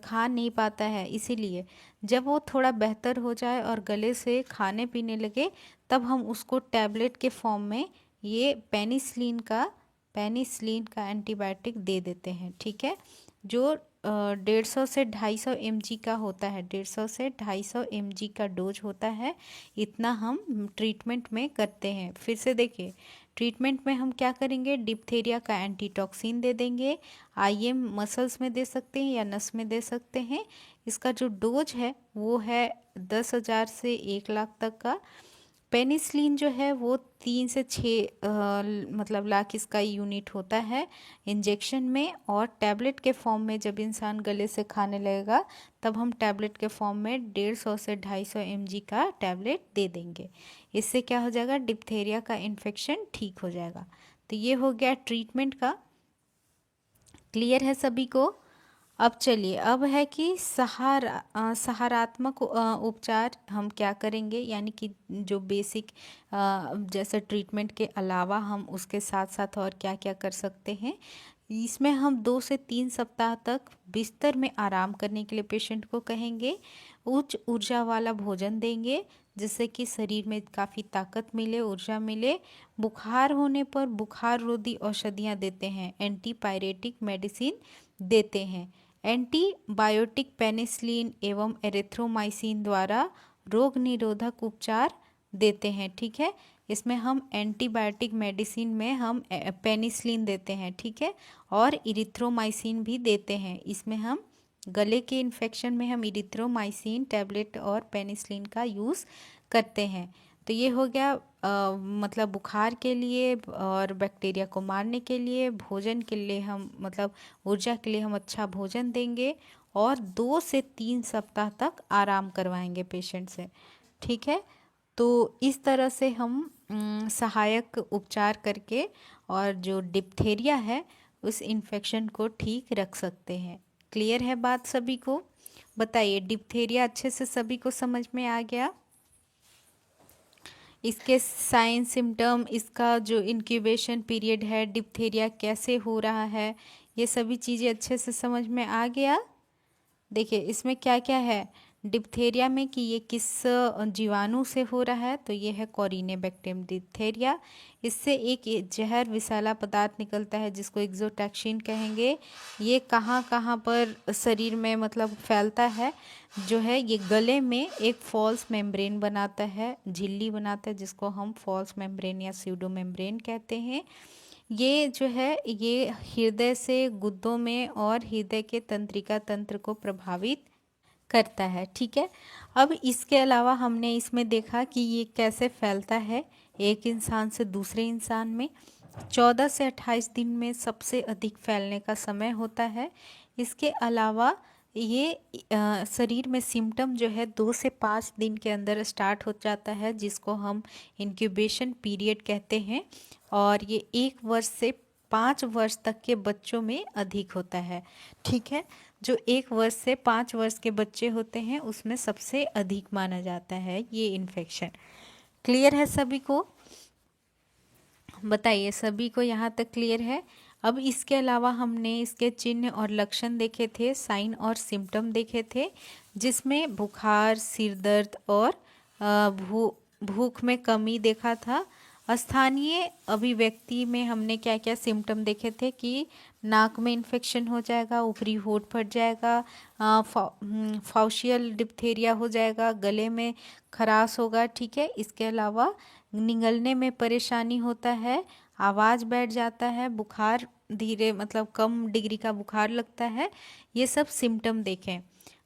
खा नहीं पाता है, इसीलिए जब वो थोड़ा बेहतर हो जाए और गले से खाने पीने लगे, तब हम उसको टैबलेट के फॉर्म में ये पेनिसिलिन का एंटीबायोटिक दे देते हैं। ठीक है, जो 150 से 250 mg का होता है, 150 से 250 mg का डोज होता है। इतना हम ट्रीटमेंट में करते हैं। फिर से देखिए, ट्रीटमेंट में हम क्या करेंगे, डिप्थेरिया का एंटीटॉक्सिन दे देंगे, आईएम मसल्स में दे सकते हैं या नस में दे सकते हैं। इसका जो डोज है वो है 10,000 से 1 लाख तक का। पेनिसिलिन जो है वो 3 से 6 लाख इसका यूनिट होता है इंजेक्शन में, और टैबलेट के फॉर्म में जब इंसान गले से खाने लगेगा तब हम टैबलेट के फॉर्म में 150 से 250 mg का टैबलेट दे देंगे। इससे क्या हो जाएगा, डिप्थेरिया का इन्फेक्शन ठीक हो जाएगा। तो ये हो गया ट्रीटमेंट का। क्लियर है सभी को? अब चलिए, अब है कि सहारात्मक उपचार हम क्या करेंगे, यानी कि जो बेसिक जैसे ट्रीटमेंट के अलावा हम उसके साथ साथ और क्या क्या कर सकते हैं। इसमें हम 2 से 3 सप्ताह तक बिस्तर में आराम करने के लिए पेशेंट को कहेंगे। उच्च ऊर्जा वाला भोजन देंगे जिससे कि शरीर में काफ़ी ताकत मिले, ऊर्जा मिले। बुखार होने पर बुखार रोधी औषधियाँ देते हैं, एंटीपायरेटिक मेडिसिन देते हैं। एंटीबायोटिक पेनिसिलिन एवं एरिथ्रोमाइसिन द्वारा रोग निरोधक उपचार देते हैं। ठीक है, इसमें हम एंटीबायोटिक मेडिसिन में हम पेनिसिलिन देते हैं। ठीक है, और इरिथ्रोमाइसिन भी देते हैं। इसमें हम गले के इन्फेक्शन में हम इरिथ्रोमाइसिन टैबलेट और पेनिसिलिन का यूज़ करते हैं। तो ये हो गया बुखार के लिए और बैक्टीरिया को मारने के लिए। भोजन के लिए हम ऊर्जा के लिए हम अच्छा भोजन देंगे और 2 से 3 सप्ताह तक आराम करवाएंगे पेशेंट से। ठीक है, तो इस तरह से हम सहायक उपचार करके और जो डिप्थेरिया है उस इन्फेक्शन को ठीक रख सकते हैं। क्लियर है बात सभी को? बताइए, डिप्थेरिया अच्छे से सभी को समझ में आ गया? इसके साइन सिम्टम, इसका जो इंक्यूबेशन पीरियड है, डिप्थेरिया कैसे हो रहा है, ये सभी चीज़ें अच्छे से समझ में आ गया। देखिए इसमें क्या क्या है डिप्थेरिया में कि ये किस जीवाणु से हो रहा है, तो ये है कॉरिनेबैक्टीरियम डिप्थेरिया। इससे एक जहर विषैला पदार्थ निकलता है जिसको एक्सोटॉक्सिन कहेंगे। ये कहाँ कहाँ पर शरीर में फैलता है, जो है ये गले में एक फॉल्स मेम्ब्रेन बनाता है, झिल्ली बनाता है, जिसको हम फॉल्स मेम्ब्रेन या स्यूडो मेम्ब्रेन कहते हैं। ये जो है ये हृदय से गुर्दों में और हृदय के तंत्रिका तंत्र को प्रभावित करता है, ठीक है। अब इसके अलावा हमने इसमें देखा कि ये कैसे फैलता है एक इंसान से दूसरे इंसान में। 14 से 28 दिन में सबसे अधिक फैलने का समय होता है। इसके अलावा ये शरीर में सिम्टम जो है 2 से 5 दिन के अंदर स्टार्ट हो जाता है, जिसको हम इंक्यूबेशन पीरियड कहते हैं, और ये 1 वर्ष से 5 वर्ष तक के बच्चों में अधिक होता है, ठीक है। जो 1 वर्ष से 5 वर्ष के बच्चे होते हैं उसमें सबसे अधिक माना जाता है ये इन्फेक्शन। क्लियर है सभी को? बताइए, सभी को यहाँ तक क्लियर है? अब इसके अलावा हमने इसके चिन्ह और लक्षण देखे थे, साइन और सिम्टम देखे थे, जिसमें बुखार, सिर दर्द और भूख में कमी देखा था। स्थानीय अभिव्यक्ति में हमने क्या क्या सिम्टम देखे थे कि नाक में इन्फेक्शन हो जाएगा, ऊपरी होंठ फट जाएगा, फाउशियल डिप्थेरिया हो जाएगा, गले में खराश होगा, ठीक है। इसके अलावा निगलने में परेशानी होता है, आवाज़ बैठ जाता है, बुखार धीरे मतलब कम डिग्री का बुखार लगता है। ये सब सिम्टम देखें।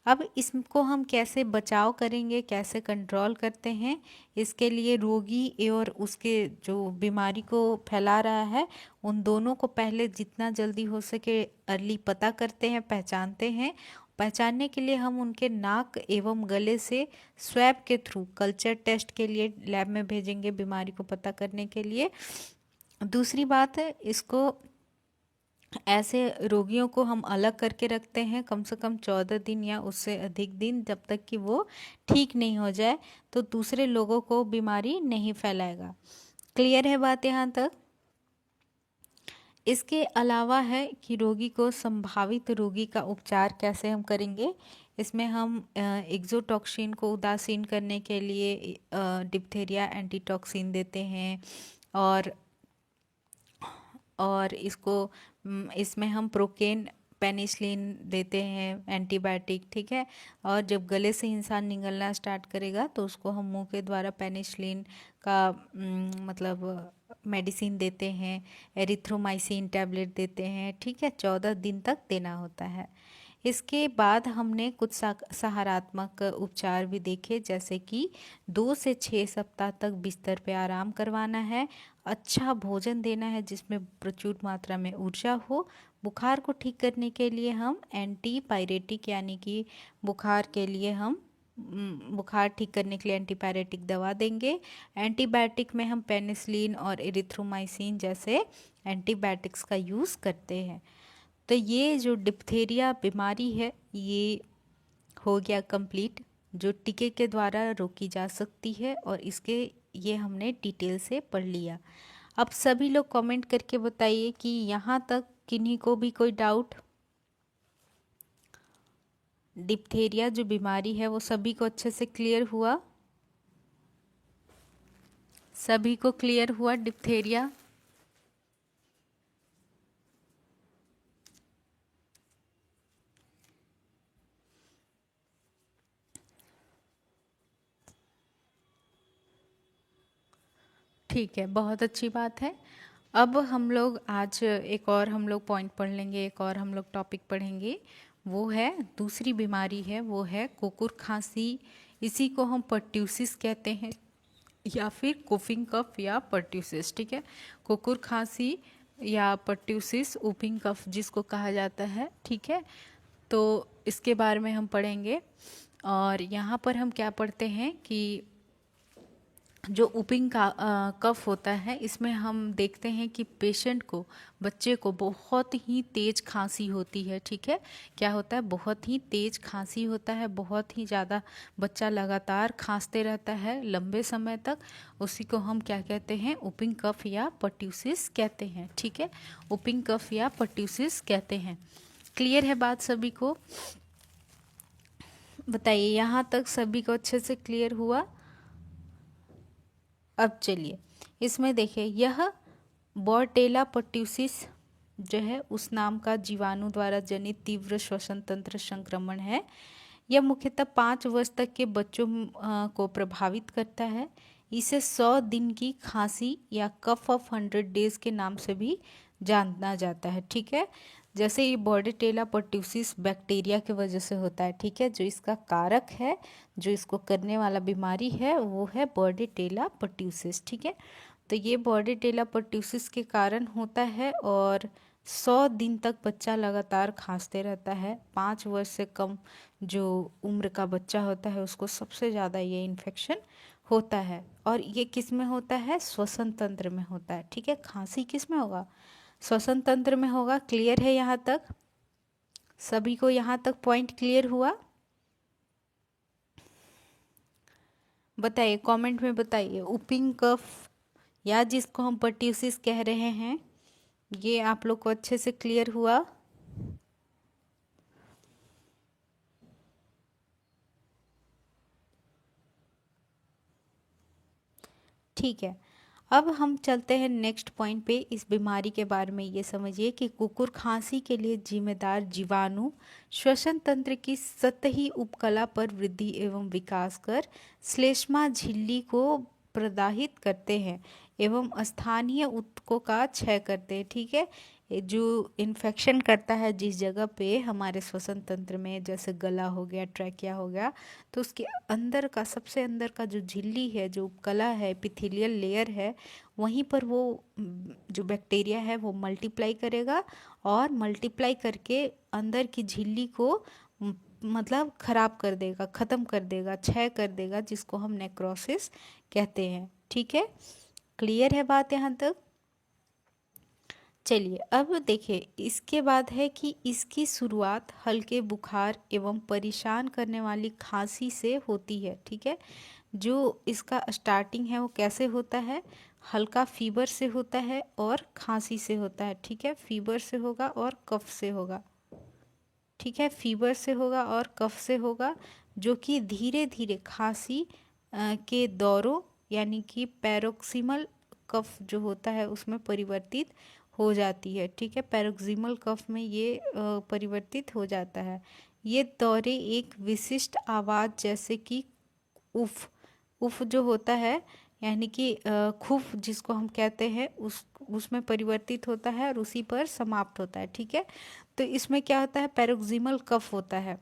अब इसको हम कैसे बचाव करेंगे, कैसे कंट्रोल करते हैं, इसके लिए रोगी और उसके जो बीमारी को फैला रहा है उन दोनों को पहले जितना जल्दी हो सके अर्ली पता करते हैं, पहचानते हैं। पहचानने के लिए हम उनके नाक एवं गले से स्वैब के थ्रू कल्चर टेस्ट के लिए लैब में भेजेंगे बीमारी को पता करने के लिए। दूसरी बात है, इसको ऐसे रोगियों को हम अलग करके रखते हैं कम से कम 14 दिन या उससे अधिक दिन, जब तक कि वो ठीक नहीं हो जाए, तो दूसरे लोगों को बीमारी नहीं फैलाएगा। क्लियर है बात यहाँ तक? इसके अलावा है कि रोगी को संभावित रोगी का उपचार कैसे हम करेंगे। इसमें हम एक्सोटॉक्सिन को उदासीन करने के लिए डिप्थेरिया एंटीटॉक्सिन देते हैं, और इसमें हम प्रोकेन पेनिसिलिन देते हैं एंटीबायोटिक, ठीक है। और जब गले से इंसान निगलना स्टार्ट करेगा तो उसको हम मुंह के द्वारा पेनिसिलिन का मतलब मेडिसिन देते हैं, एरिथ्रोमाइसिन टैबलेट देते हैं, ठीक है। 14 दिन तक देना होता है। इसके बाद हमने कुछ सकारात्मक उपचार भी देखे, जैसे कि 2 से 6 सप्ताह तक बिस्तर पे आराम करवाना है, अच्छा भोजन देना है जिसमें प्रचुर मात्रा में ऊर्जा हो। बुखार को ठीक करने के लिए हम एंटीपायरेटिक यानी कि बुखार के लिए हम बुखार ठीक करने के लिए एंटीपायरेटिक दवा देंगे। एंटीबायोटिक में हम पेनिसिलिन और एरिथ्रोमाइसिन जैसे एंटीबायोटिक्स का यूज़ करते हैं। तो ये जो डिप्थेरिया बीमारी है ये हो गया कंप्लीट, जो टीके के द्वारा रोकी जा सकती है, और इसके ये हमने डिटेल से पढ़ लिया। अब सभी लोग कमेंट करके बताइए कि यहाँ तक किन्हीं को भी कोई डाउट। डिप्थेरिया जो बीमारी है वो सभी को अच्छे से क्लियर हुआ? सभी को क्लियर हुआ डिप्थेरिया? ठीक है, बहुत अच्छी बात है। अब हम लोग आज एक और हम लोग पॉइंट पढ़ लेंगे, एक और हम लोग टॉपिक पढ़ेंगे। वो है दूसरी बीमारी है, वो है कुकुर खांसी। इसी को हम पर्ट्यूसिस कहते हैं या फिर कुफिंग कफ या पर्ट्यूसिस, ठीक है। कुकुर खांसी या पर्ट्यूसिस, वूपिंग कफ जिसको कहा जाता है, ठीक है। तो इसके बारे में हम पढ़ेंगे। और यहाँ पर हम क्या पढ़ते हैं कि जो वूपिंग का कफ होता है, इसमें हम देखते हैं कि पेशेंट को, बच्चे को बहुत ही तेज़ खांसी होती है, ठीक है। क्या होता है? बहुत ही तेज़ खांसी होता है, बहुत ही ज़्यादा बच्चा लगातार खांसते रहता है लंबे समय तक। उसी को हम क्या कहते हैं? वूपिंग कफ या पर्ट्यूसिस कहते हैं, ठीक है। वूपिंग कफ या पर्ट्यूसिस कहते हैं। क्लियर है बात सभी को? बताइए, यहाँ तक सभी को अच्छे से क्लियर हुआ? अब चलिए इसमें देखिए, यह बोर्टेला पर्ट्यूसिस जो है उस नाम का जीवाणु द्वारा जनित तीव्र श्वसन तंत्र संक्रमण है। यह मुख्यतः 5 वर्ष तक के बच्चों को प्रभावित करता है। इसे 100 दिन की खांसी या कफ ऑफ 100 डेज के नाम से भी जाना जाता है, ठीक है। जैसे ये बॉर्डेटेला पर्ट्यूसिस बैक्टीरिया की वजह से होता है, ठीक है। जो इसका कारक है, जो इसको करने वाला बीमारी है, वो है बॉर्डेटेला पर्ट्यूसिस, ठीक है। तो ये बॉर्डेटेला पर्ट्यूसिस के कारण होता है और 100 दिन तक बच्चा लगातार खांसते रहता है। 5 वर्ष से कम जो उम्र का बच्चा होता है उसको सबसे ज़्यादा ये इन्फेक्शन होता है। और ये किस में होता है? श्वसन तंत्र में होता है, ठीक है। खांसी किस में होगा? श्वसन तंत्र में होगा। क्लियर है यहाँ तक? सभी को यहाँ तक पॉइंट क्लियर हुआ? बताइए, कमेंट में बताइए। उपिंग कफ या जिसको हम पर्ट्यूसिस कह रहे हैं, ये आप लोग को अच्छे से क्लियर हुआ? ठीक है, अब हम चलते हैं नेक्स्ट पॉइंट पे। इस बीमारी के बारे में ये समझिए कि कुकुर खांसी के लिए जिम्मेदार जीवाणु श्वसन तंत्र की सतही उपकला पर वृद्धि एवं विकास कर श्लेष्मा झिल्ली को प्रदाहित करते हैं एवं स्थानीय ऊतकों का क्षय करते हैं, ठीक है। ये जो इन्फेक्शन करता है जिस जगह पे हमारे श्वसन तंत्र में, जैसे गला हो गया, ट्रैकिया हो गया, तो उसके अंदर का, सबसे अंदर का जो झिल्ली है, जो उपकला है, एपिथेलियल लेयर है, वहीं पर वो जो बैक्टीरिया है वो मल्टीप्लाई करेगा और मल्टीप्लाई करके अंदर की झिल्ली को मतलब खराब कर देगा, ख़त्म कर देगा, क्षय कर देगा, जिसको हम नेक्रोसिस कहते हैं, ठीक है। क्लियर है बात यहाँ तक? चलिए अब देखिए, इसके बाद है कि इसकी शुरुआत हल्के बुखार एवं परेशान करने वाली खांसी से होती है, ठीक है। जो इसका स्टार्टिंग है वो कैसे होता है? हल्का फीवर से होता है और खांसी से होता है, ठीक है। फीवर से होगा और कफ से होगा, ठीक है। फीवर से होगा और कफ से होगा, जो कि धीरे धीरे खांसी के दौरों यानी कि पैरोक्सिमल कफ जो होता है उसमें परिवर्तित हो जाती है, ठीक है। पैरोक्सिमल कफ में ये परिवर्तित हो जाता है। ये दौरे एक विशिष्ट आवाज़ जैसे कि उफ, उफ जो होता है, यानी कि खुफ जिसको हम कहते हैं, उसमें परिवर्तित होता है और उसी पर समाप्त होता है, ठीक है। तो इसमें क्या होता है? पैरोक्सिमल कफ होता है,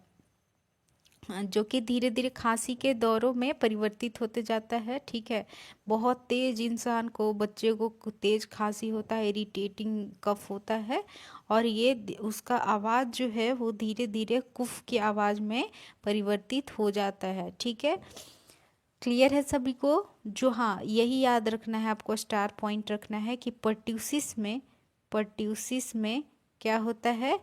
जो कि धीरे धीरे खांसी के दौरों में परिवर्तित होते जाता है, ठीक है। बहुत तेज इंसान को, बच्चे को तेज खांसी होता है, इरिटेटिंग कफ होता है, और ये उसका आवाज़ जो है वो धीरे धीरे कुफ की आवाज़ में परिवर्तित हो जाता है, ठीक है। क्लियर है सभी को? जो, हाँ, यही याद रखना है आपको, स्टार पॉइंट रखना है कि पर्ट्यूसिस में क्या होता है?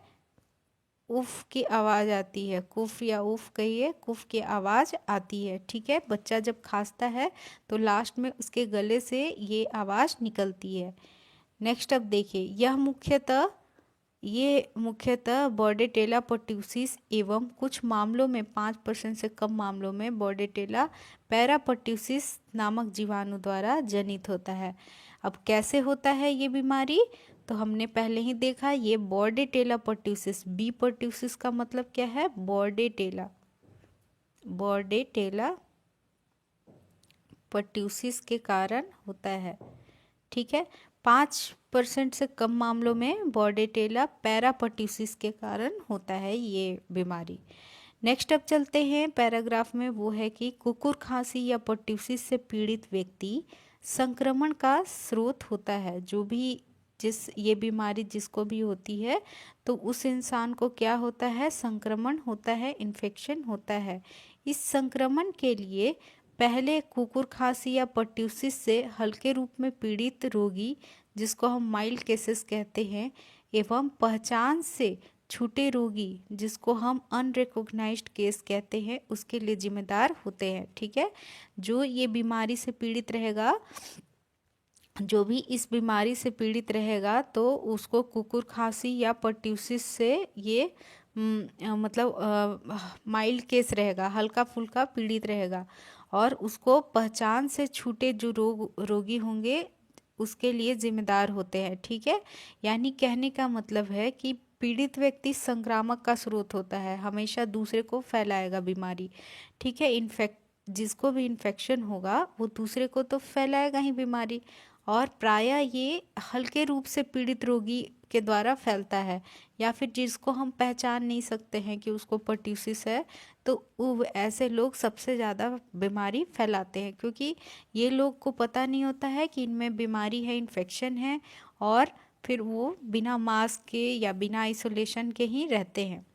उफ की आवाज़ आती है। कुफ या उफ कहिए, कुफ की आवाज़ आती है, ठीक है। बच्चा जब खांसता है तो लास्ट में उसके गले से ये आवाज़ निकलती है। नेक्स्ट अब देखिए, ये मुख्यतः बॉर्डेटेला पर्ट्यूसिस एवं कुछ मामलों में 5% से कम मामलों में बॉर्डेटेला पैरापर्ट्यूसिस नामक जीवाणु द्वारा जनित होता है। अब कैसे होता है ये बीमारी? तो हमने पहले ही देखा, ये बॉर्डेटेला पर्ट्यूसिस, बी पर्ट्यूसिस का मतलब क्या है? बॉर्डेटेला पर्ट्यूसिस के कारण होता है, ठीक है। 5% से कम मामलों में बॉर्डेटेला पैरापर्ट्यूसिस के कारण होता है ये बीमारी। नेक्स्ट अब चलते हैं पैराग्राफ में, वो है कि कुकुर खांसी या पर्ट्यूसिस से पीड़ित व्यक्ति संक्रमण का स्रोत होता है। जो भी ये बीमारी जिसको भी होती है तो उस इंसान को क्या होता है? संक्रमण होता है, इन्फेक्शन होता है। इस संक्रमण के लिए पहले कुकुर खांसी या पर्ट्यूसिस से हल्के रूप में पीड़ित रोगी, जिसको हम माइल्ड केसेस कहते हैं, एवं पहचान से छूटे रोगी, जिसको हम अनरिकॉग्नाइज्ड केस कहते हैं, उसके लिए जिम्मेदार होते हैं, ठीक है। जो ये बीमारी से पीड़ित रहेगा, जो भी इस बीमारी से पीड़ित रहेगा, तो उसको कुकुर खांसी या पर्ट्यूसिस से ये मतलब माइल्ड केस रहेगा, हल्का फुल्का पीड़ित रहेगा, और उसको पहचान से छूटे जो रोगी होंगे उसके लिए जिम्मेदार होते हैं, ठीक है। यानी कहने का मतलब है कि पीड़ित व्यक्ति संक्रामक का स्रोत होता है, हमेशा दूसरे को फैलाएगा बीमारी, ठीक है। जिसको भी इन्फेक्शन होगा वो दूसरे को तो फैलाएगा ही बीमारी, और प्रायः ये हल्के रूप से पीड़ित रोगी के द्वारा फैलता है, या फिर जिसको हम पहचान नहीं सकते हैं कि उसको पर्ट्यूसिस है, तो वो ऐसे लोग सबसे ज़्यादा बीमारी फैलाते हैं, क्योंकि ये लोग को पता नहीं होता है कि इनमें बीमारी है, इन्फेक्शन है, और फिर वो बिना मास्क के या बिना आइसोलेशन के ही रहते हैं।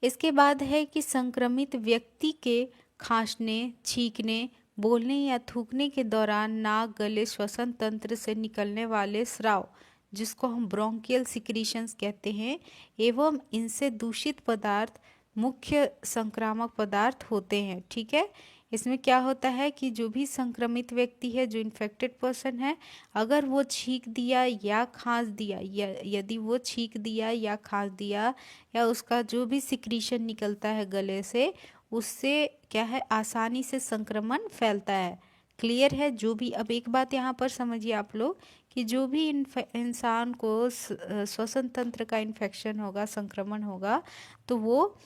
इसके बाद है कि संक्रमित व्यक्ति के खांसने, छींकने, बोलने या थूकने के दौरान नाक, गले, श्वसन तंत्र से निकलने वाले स्राव, जिसको हम ब्रोंकियल सिक्रीशंस कहते हैं, एवं इनसे दूषित पदार्थ मुख्य संक्रामक पदार्थ होते हैं। ठीक है, इसमें क्या होता है कि जो भी संक्रमित व्यक्ति है, जो इन्फेक्टेड पर्सन है, अगर वो छींक दिया या खांस दिया, या यदि वो छींक दिया या खांस दिया, या उसका जो भी सिक्रीशन निकलता है गले से, उससे क्या है, आसानी से संक्रमण फैलता है। क्लियर है? जो भी, अब एक बात यहाँ पर समझिए आप लोग कि जो भी इंसान को श्वसन तंत्र का इन्फेक्शन होगा, संक्रमण होगा, तो वो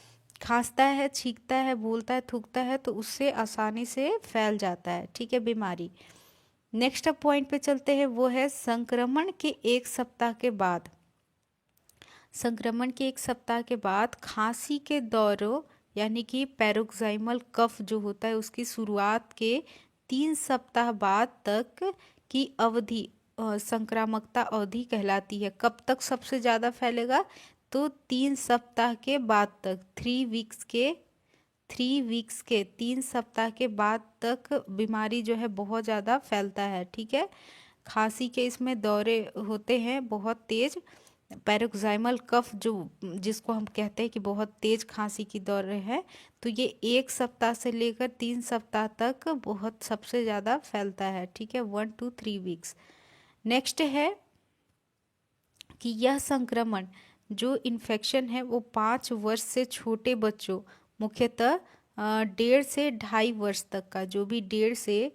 खांसता है, छींकता है, बोलता है, थूकता है, तो उससे आसानी से फैल जाता है। ठीक है, बीमारी। नेक्स्ट अब पॉइंट पे चलते हैं, वो है संक्रमण के 1 सप्ताह के बाद। संक्रमण के 1 सप्ताह के बाद खांसी के दौरों यानी कि पैरोक्साइमल कफ जो होता है, उसकी शुरुआत के 3 सप्ताह बाद तक की अवधि संक्रामकता अवधि कहलाती है। कब तक सबसे ज़्यादा फैलेगा? तो 3 सप्ताह के बाद तक, 3 वीक्स के 3 सप्ताह के बाद तक बीमारी जो है बहुत ज़्यादा फैलता है। ठीक है, खांसी के इसमें दौरे होते हैं बहुत तेज, पैरोक्साइमल कफ जो, जिसको हम कहते हैं कि बहुत तेज खांसी की दौरे है, तो ये 1 सप्ताह से लेकर 3 सप्ताह तक बहुत सबसे ज़्यादा फैलता है। ठीक है, 1 to 3 वीक्स। नेक्स्ट है कि यह संक्रमण, जो इन्फेक्शन है, वो 5 वर्ष से छोटे बच्चों, मुख्यतः 1.5 से 2.5 वर्ष तक का, जो भी 1.5 से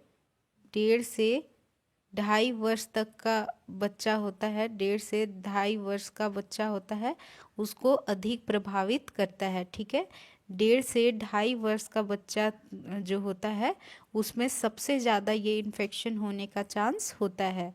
2.5 वर्ष तक का बच्चा होता है, 1.5 से 2.5 वर्ष का बच्चा होता है, उसको अधिक प्रभावित करता है। ठीक है, 1.5 से 2.5 वर्ष का बच्चा जो होता है, उसमें सबसे ज़्यादा ये इन्फेक्शन होने का चांस होता है।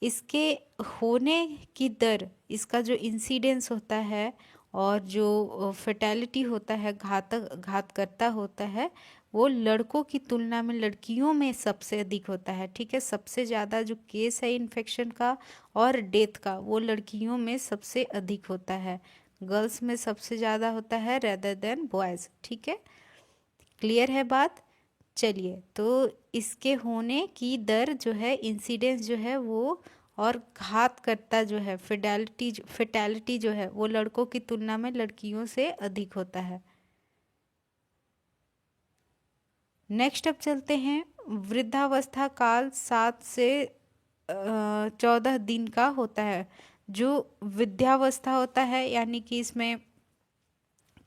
इसके होने की दर, इसका जो इंसिडेंस होता है और जो फेटेलिटी होता है, घातकर्ता होता है, वो लड़कों की तुलना में लड़कियों में सबसे अधिक होता है। ठीक है, सबसे ज़्यादा जो केस है इन्फेक्शन का और डेथ का, वो लड़कियों में सबसे अधिक होता है, गर्ल्स में सबसे ज़्यादा होता है रेदर देन बॉयज़। ठीक है, क्लियर है बात? चलिए, तो इसके होने की दर जो है, इंसिडेंस जो है वो, और घातकर्ता जो है, फेटेलिटी जो है, वो लड़कों की तुलना में लड़कियों से अधिक होता है। नेक्स्ट अब चलते हैं, वृद्धावस्था काल 7 से 14 दिन का होता है। जो वृद्धावस्था होता है, यानी कि इसमें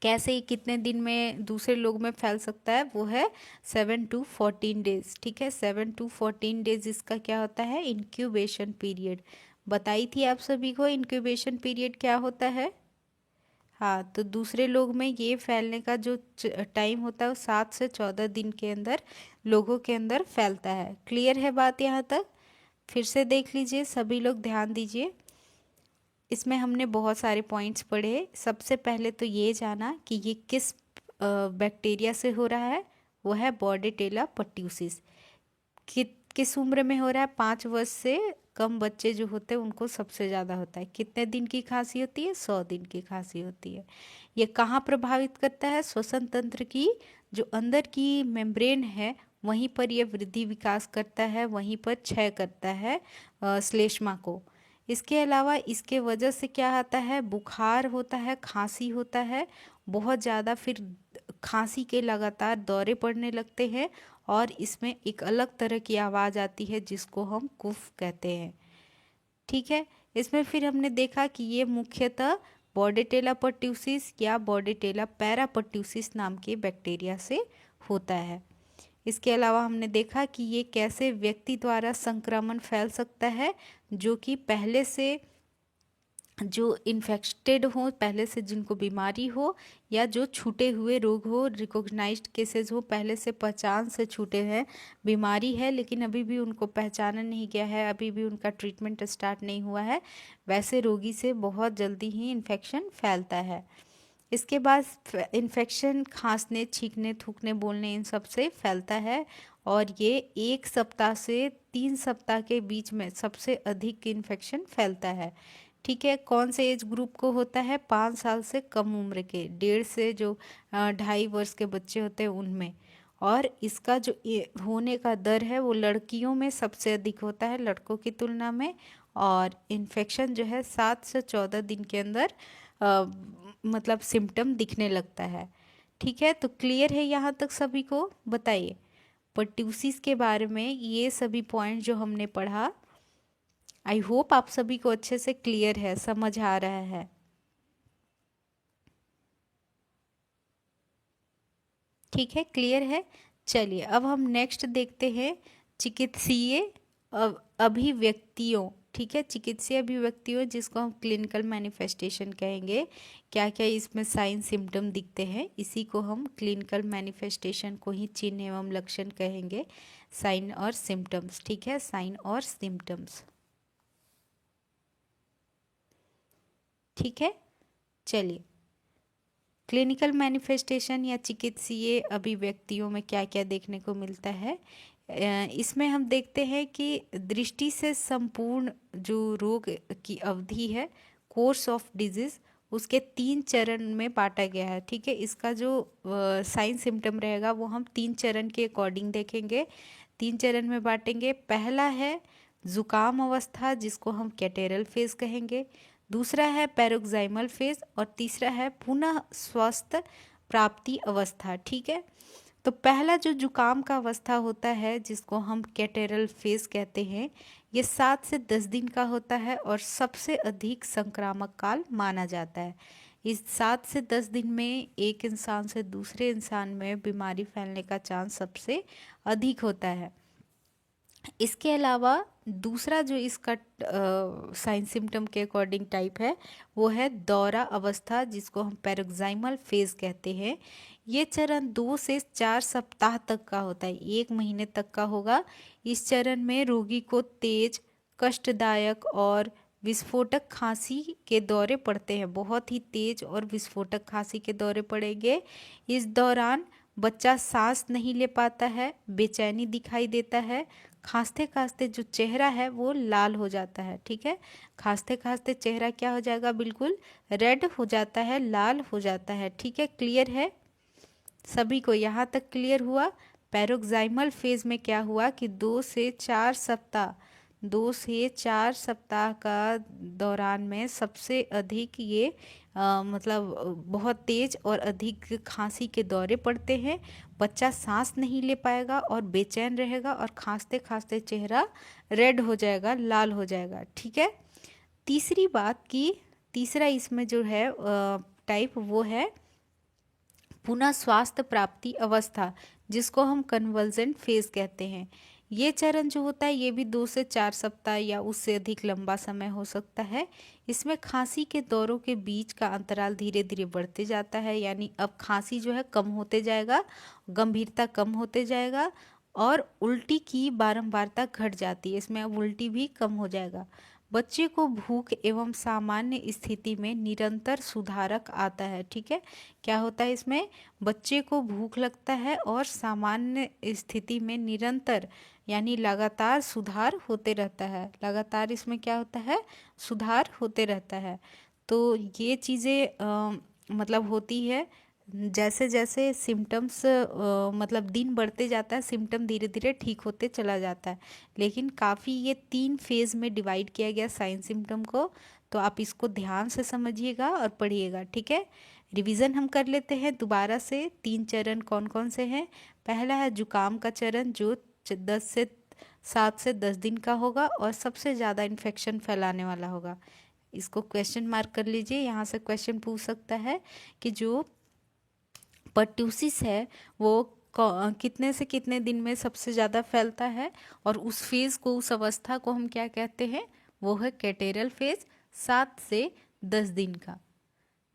कैसे कितने दिन में दूसरे लोग में फैल सकता है, वो है 7 to 14 डेज। ठीक है, 7 to 14 डेज इसका क्या होता है, इंक्यूबेशन पीरियड। बताई थी आप सभी को इंक्यूबेशन पीरियड क्या होता है। हाँ, तो दूसरे लोग में ये फैलने का जो टाइम होता है, वो 7 से 14 दिन के अंदर लोगों के अंदर फैलता है। क्लियर है बात यहाँ तक? फिर से देख लीजिए, सभी लोग ध्यान दीजिए। इसमें हमने बहुत सारे पॉइंट्स पढ़े। सबसे पहले तो ये जाना कि ये किस बैक्टीरिया से हो रहा है, वो है बॉर्डेटेला पर्ट्यूसिस। किस उम्र में हो रहा है? 5 वर्ष से कम बच्चे जो होते हैं उनको सबसे ज़्यादा होता है। कितने दिन की खांसी होती है? 100 दिन की खांसी होती है। ये कहाँ प्रभावित करता है? श्वसन तंत्र की जो अंदर की मेम्ब्रेन है, वहीं पर यह वृद्धि विकास करता है, वहीं पर क्षय करता है श्लेष्मा को। इसके अलावा इसके वजह से क्या आता है, बुखार होता है, खांसी होता है बहुत ज़्यादा, फिर खांसी के लगातार दौरे पड़ने लगते हैं, और इसमें एक अलग तरह की आवाज़ आती है जिसको हम कुफ कहते हैं। ठीक है, इसमें फिर हमने देखा कि ये मुख्यतः बॉर्डेटेला पर्ट्यूसिस या बॉर्डेटेला पैरापर्ट्यूसिस नाम के बैक्टीरिया से होता है। इसके अलावा हमने देखा कि ये कैसे व्यक्ति द्वारा संक्रमण फैल सकता है, जो कि पहले से जो इन्फेक्टेड हो पहले से, जिनको बीमारी हो, या जो छूटे हुए रोग हो, रिकॉग्नाइज्ड केसेस हो, पहले से पहचान से छूटे हैं, बीमारी है लेकिन अभी भी उनको पहचाना नहीं गया है, अभी भी उनका ट्रीटमेंट स्टार्ट नहीं हुआ है, वैसे रोगी से बहुत जल्दी ही इन्फेक्शन फैलता है। इसके बाद इन्फेक्शन खांसने, छींकने, थूकने, बोलने, इन सब से फैलता है, और ये 1 सप्ताह से 3 सप्ताह के बीच में सबसे अधिक इन्फेक्शन फैलता है। ठीक है, कौन से एज ग्रुप को होता है? 5 साल से कम उम्र के, 1.5 से जो 2.5 वर्ष के बच्चे होते हैं उनमें। और इसका जो होने का दर है वो लड़कियों में सबसे अधिक होता है लड़कों की तुलना में, और इन्फेक्शन जो है 7 से 14 दिन के अंदर मतलब सिम्टम दिखने लगता है। ठीक है, तो क्लियर है यहाँ तक सभी को? बताइए पर्ट्यूसिस के बारे में ये सभी पॉइंट जो हमने पढ़ा, आई होप आप सभी को अच्छे से क्लियर है, समझ आ रहा है। ठीक है, क्लियर है। चलिए अब हम नेक्स्ट देखते हैं चिकित्सीय अभिव्यक्तियों। ठीक है, चिकित्सीय अभिव्यक्तियों जिसको हम क्लिनिकल मैनिफेस्टेशन कहेंगे। क्या क्या इसमें साइन सिम्टम दिखते हैं, इसी को हम क्लिनिकल मैनिफेस्टेशन को ही चिन्ह एवं लक्षण कहेंगे, साइन और सिम्टम्स। ठीक है, साइन और सिम्टम्स। ठीक है, चलिए क्लिनिकल मैनिफेस्टेशन या चिकित्सीय अभिव्यक्तियों में क्या क्या देखने को मिलता है। इसमें हम देखते हैं कि दृष्टि से संपूर्ण जो रोग की अवधि है, कोर्स ऑफ डिजीज, उसके 3 चरण में बांटा गया है। ठीक है, इसका जो साइन सिम्टम रहेगा वो हम 3 चरण के अकॉर्डिंग देखेंगे, 3 चरण में बांटेंगे। पहला है जुकाम अवस्था जिसको हम कैटेरल फेज कहेंगे, दूसरा है पैरोक्साइमल फेज, और तीसरा है पुनः स्वस्थ प्राप्ति अवस्था। ठीक है, तो पहला जो जुकाम का अवस्था होता है जिसको हम कैटेरल फेज कहते हैं, ये 7 से 10 दिन का होता है और सबसे अधिक संक्रामक काल माना जाता है। इस 7 से 10 दिन में एक इंसान से दूसरे इंसान में बीमारी फैलने का चांस सबसे अधिक होता है। इसके अलावा दूसरा जो इसका साइन सिम्टम के अकॉर्डिंग टाइप है वो है दौरा अवस्था जिसको हम पैरोक्साइमल फेज कहते हैं। ये चरण 2 से 4 सप्ताह तक का होता है, 1 महीने तक का होगा। इस चरण में रोगी को तेज, कष्टदायक और विस्फोटक खांसी के दौरे पड़ते हैं, बहुत ही तेज और विस्फोटक खांसी के दौरे पड़ेंगे। इस दौरान बच्चा सांस नहीं ले पाता है, बेचैनी दिखाई देता है, खांसते खांसते जो चेहरा है वो लाल हो जाता है। ठीक है, खांसते खांसते चेहरा क्या हो जाएगा? बिल्कुल रेड हो जाता है, लाल हो जाता है। ठीक है, क्लियर है सभी को? यहाँ तक क्लियर हुआ? पैरोक्साइमल फेज में क्या हुआ कि 2 से 4 सप्ताह का दौरान में सबसे अधिक ये मतलब बहुत तेज और अधिक खांसी के दौरे पड़ते हैं, बच्चा सांस नहीं ले पाएगा और बेचैन रहेगा और खांसते खांसते चेहरा रेड हो जाएगा, लाल हो जाएगा। ठीक है, तीसरी बात की तीसरा इसमें जो है टाइप वो है पुनः स्वास्थ्य प्राप्ति अवस्था जिसको हम कन्वर्जेंट फेज कहते हैं। ये चरण जो होता है ये भी 2 से 4 सप्ताह या उससे अधिक लंबा समय हो सकता है। इसमें खांसी के दौरों के बीच का अंतराल धीरे धीरे बढ़ते जाता है, यानी अब खांसी जो है कम होते जाएगा, गंभीरता कम होते जाएगा, और उल्टी की बारंबारता घट जाती है, इसमें अब उल्टी भी कम हो जाएगा। बच्चे को भूख एवं सामान्य स्थिति में निरंतर सुधारक आता है। ठीक है, क्या होता है इसमें? बच्चे को भूख लगता है और सामान्य स्थिति में निरंतर यानी लगातार सुधार होते रहता है, लगातार इसमें क्या होता है? सुधार होते रहता है। तो ये चीज़ें मतलब होती है जैसे जैसे सिम्टम्स मतलब दिन बढ़ते जाता है, सिम्टम धीरे धीरे ठीक होते चला जाता है। लेकिन काफ़ी ये 3 फेज में डिवाइड किया गया साइन सिम्टम को, तो आप इसको ध्यान से समझिएगा और पढ़िएगा। ठीक है, रिवीजन हम कर लेते हैं दोबारा से। 3 चरण कौन कौन से हैं? पहला है जुकाम का चरण जो 7 से 10 दिन का होगा और सबसे ज़्यादा इन्फेक्शन फैलाने वाला होगा। इसको क्वेश्चन मार्क कर लीजिए, यहाँ से क्वेश्चन पूछ सकता है कि जो पर्ट्यूसिस है वो कितने से कितने दिन में सबसे ज़्यादा फैलता है, और उस फेज़ को, उस अवस्था को हम क्या कहते हैं? वो है कैटेरल फेज। 7 से 10 दिन का।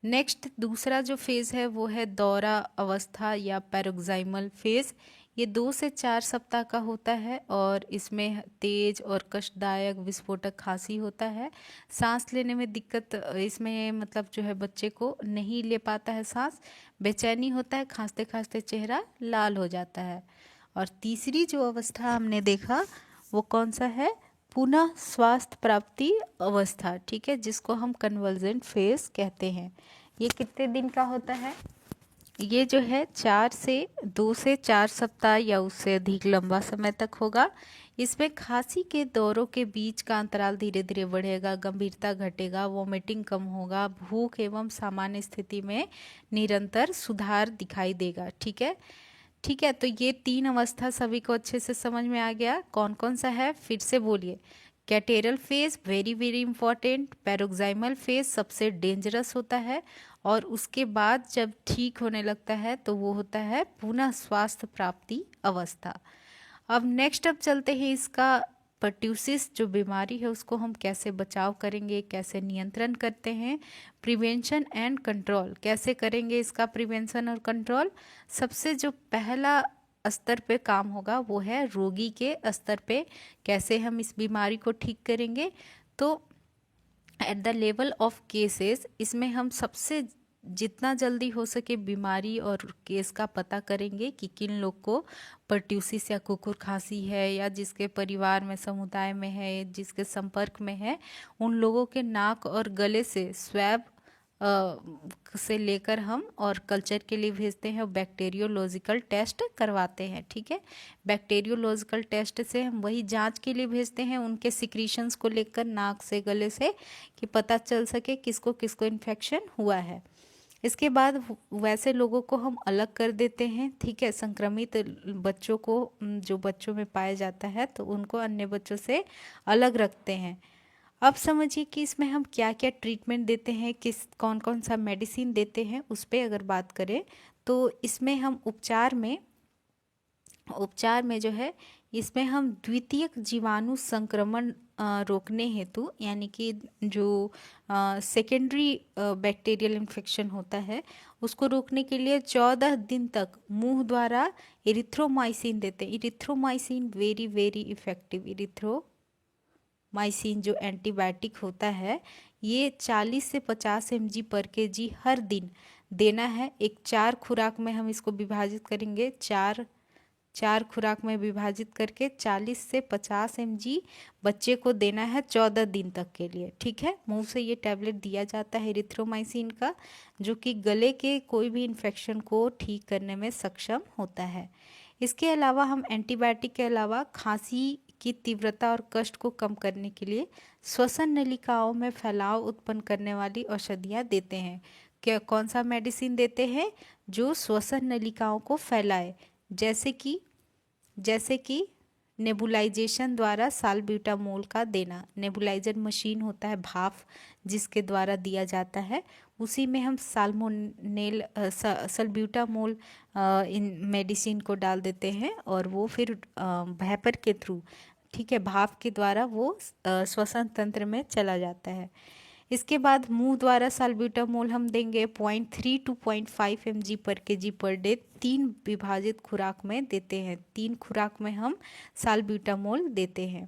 नेक्स्ट दूसरा जो फेज़ है वो है दौरा अवस्था या पैरोक्साइमल फेज़। ये 2 से 4 सप्ताह का होता है और इसमें तेज और कष्टदायक विस्फोटक खांसी होता है। सांस लेने में दिक्कत इसमें मतलब जो है बच्चे को नहीं ले पाता है सांस, बेचैनी होता है, खांसते खांसते चेहरा लाल हो जाता है। और तीसरी जो अवस्था हमने देखा वो कौन सा है, पुनः स्वास्थ्य प्राप्ति अवस्था, ठीक है, जिसको हम कन्वर्जेंट फेज कहते हैं। ये कितने दिन का होता है, ये जो है 2 से 4 सप्ताह या उससे अधिक लंबा समय तक होगा। इसमें खांसी के दौरों के बीच का अंतराल धीरे धीरे बढ़ेगा, गंभीरता घटेगा, वोमिटिंग कम होगा, भूख एवं सामान्य स्थिति में निरंतर सुधार दिखाई देगा। ठीक है, ठीक है। तो ये 3 अवस्था सभी को अच्छे से समझ में आ गया। कौन कौन सा है फिर से बोलिए। Catarrhal phase very very important, paroxysmal phase सबसे डेंजरस होता है, और उसके बाद जब ठीक होने लगता है तो वो होता है पुनः स्वास्थ्य प्राप्ति अवस्था। अब चलते हैं इसका पर्ट्यूसिस जो बीमारी है उसको हम कैसे बचाव करेंगे, कैसे नियंत्रण करते हैं, प्रिवेंशन एंड कंट्रोल कैसे करेंगे इसका प्रिवेंशन और कंट्रोल। सबसे जो पहला स्तर पे काम होगा वो है रोगी के स्तर पे, कैसे हम इस बीमारी को ठीक करेंगे। तो eight the level of cases, इसमें हम सबसे जितना जल्दी हो सके बीमारी और केस का पता करेंगे कि किन लोग को पर्ट्यूसिस या कुकुर खांसी है, या जिसके परिवार में समुदाय में है, जिसके संपर्क में है, उन लोगों के नाक और गले से स्वैब से लेकर हम और कल्चर के लिए भेजते हैं, और बैक्टीरियोलॉजिकल टेस्ट करवाते हैं। ठीक है, बैक्टीरियोलॉजिकल टेस्ट से हम वही जांच के लिए भेजते हैं उनके सिक्रीशंस को लेकर नाक से गले से, कि पता चल सके किसको किसको इन्फेक्शन हुआ है। इसके बाद वैसे लोगों को हम अलग कर देते हैं। ठीक है, संक्रमित बच्चों को जो बच्चों में पाया जाता है तो उनको अन्य बच्चों से अलग रखते हैं। अब समझिए कि इसमें हम क्या क्या ट्रीटमेंट देते हैं, किस कौन कौन सा मेडिसिन देते हैं, उस पर अगर बात करें तो इसमें हम उपचार में जो है इसमें हम द्वितीयक जीवाणु संक्रमण रोकने हेतु, यानी कि जो सेकेंडरी बैक्टीरियल इन्फेक्शन होता है उसको रोकने के लिए 14 दिन तक मुंह द्वारा इरिथ्रोमाइसिन देते हैं। Erythromycin very very effective. Erythromycin जो एंटीबायोटिक होता है ये 40 से 50 mg पर kg हर दिन देना है। एक 4 खुराक में हम इसको विभाजित करेंगे, चार खुराक में विभाजित करके 40 से 50 mg बच्चे को देना है 14 दिन तक के लिए। ठीक है, मुंह से ये टैबलेट दिया जाता है इरिथ्रोमाइसिन का, जो कि गले के कोई भी इन्फेक्शन को ठीक करने में सक्षम होता है। इसके अलावा हम एंटीबायोटिक के अलावा खांसी की तीव्रता और कष्ट को कम करने के लिए श्वसन नलिकाओं में फैलाव उत्पन्न करने वाली औषधियाँ देते हैं। क्या कौन सा मेडिसिन देते हैं जो श्वसन नलिकाओं को फैलाए, जैसे कि नेबुलाइजेशन द्वारा साल्ब्यूटामोल का देना। नेबुलाइजर मशीन होता है भाप जिसके द्वारा दिया जाता है, उसी में हम साल्ब्यूटामोल इन मेडिसिन को डाल देते हैं और वो फिर वेपर के थ्रू, ठीक है, भाप के द्वारा वो श्वसन तंत्र में चला जाता है। इसके बाद मुंह द्वारा साल्ब्यूटामोल हम देंगे 0.3 to 0.5 mg पर kg पर डे 3 विभाजित खुराक में देते हैं। 3 खुराक में हम साल्ब्यूटामोल देते हैं।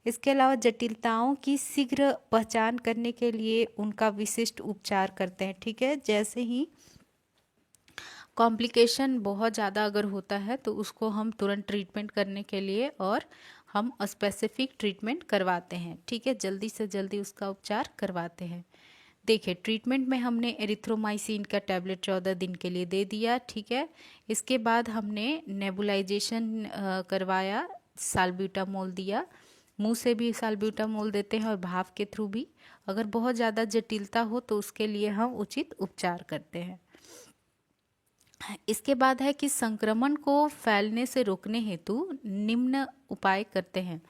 इसके अलावा जटिलताओं की शीघ्र पहचान करने के लिए उनका विशिष्ट उपचार करते हैं। ठीक है, जैसे ही कॉम्प्लिकेशन बहुत ज़्यादा अगर होता है तो उसको हम तुरंत ट्रीटमेंट करने के लिए और हम स्पेसिफिक ट्रीटमेंट करवाते हैं। ठीक है, जल्दी से जल्दी उसका उपचार करवाते हैं। देखिए, ट्रीटमेंट में हमने एरिथ्रोमाइसिन का टैबलेट 14 दिन के लिए दे दिया। ठीक है, इसके बाद हमने नेबुलाइजेशन करवाया, साल्ब्यूटामोल दिया। मुंह से भी साल्ब्यूटामोल देते हैं और भाप के थ्रू भी। अगर बहुत ज़्यादा जटिलता हो तो उसके लिए हम उचित उपचार करते हैं। इसके बाद है कि संक्रमण को फैलने से रोकने हेतु निम्न उपाय करते हैं।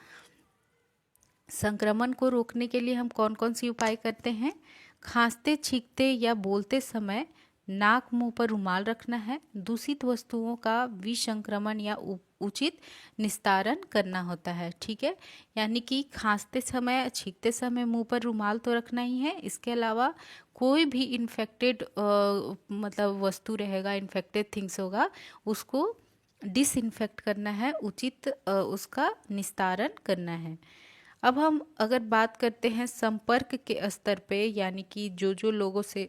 संक्रमण को रोकने के लिए हम कौन कौन सी उपाय करते हैं। खांसते, छींकते या बोलते समय नाक मुंह पर रुमाल रखना है। दूषित वस्तुओं का विसंक्रमण या उचित निस्तारण करना होता है, ठीक है। यानी कि खांसते समय, छींकते समय मुंह पर रुमाल तो रखना ही है। इसके अलावा कोई भी इन्फेक्टेड मतलब वस्तु रहेगा, इन्फेक्टेड थिंग्स होगा, उसको डिसइंफेक्ट करना है, उचित उसका निस्तारण करना है। अब हम अगर बात करते हैं संपर्क के स्तर पे, यानी कि जो लोगों से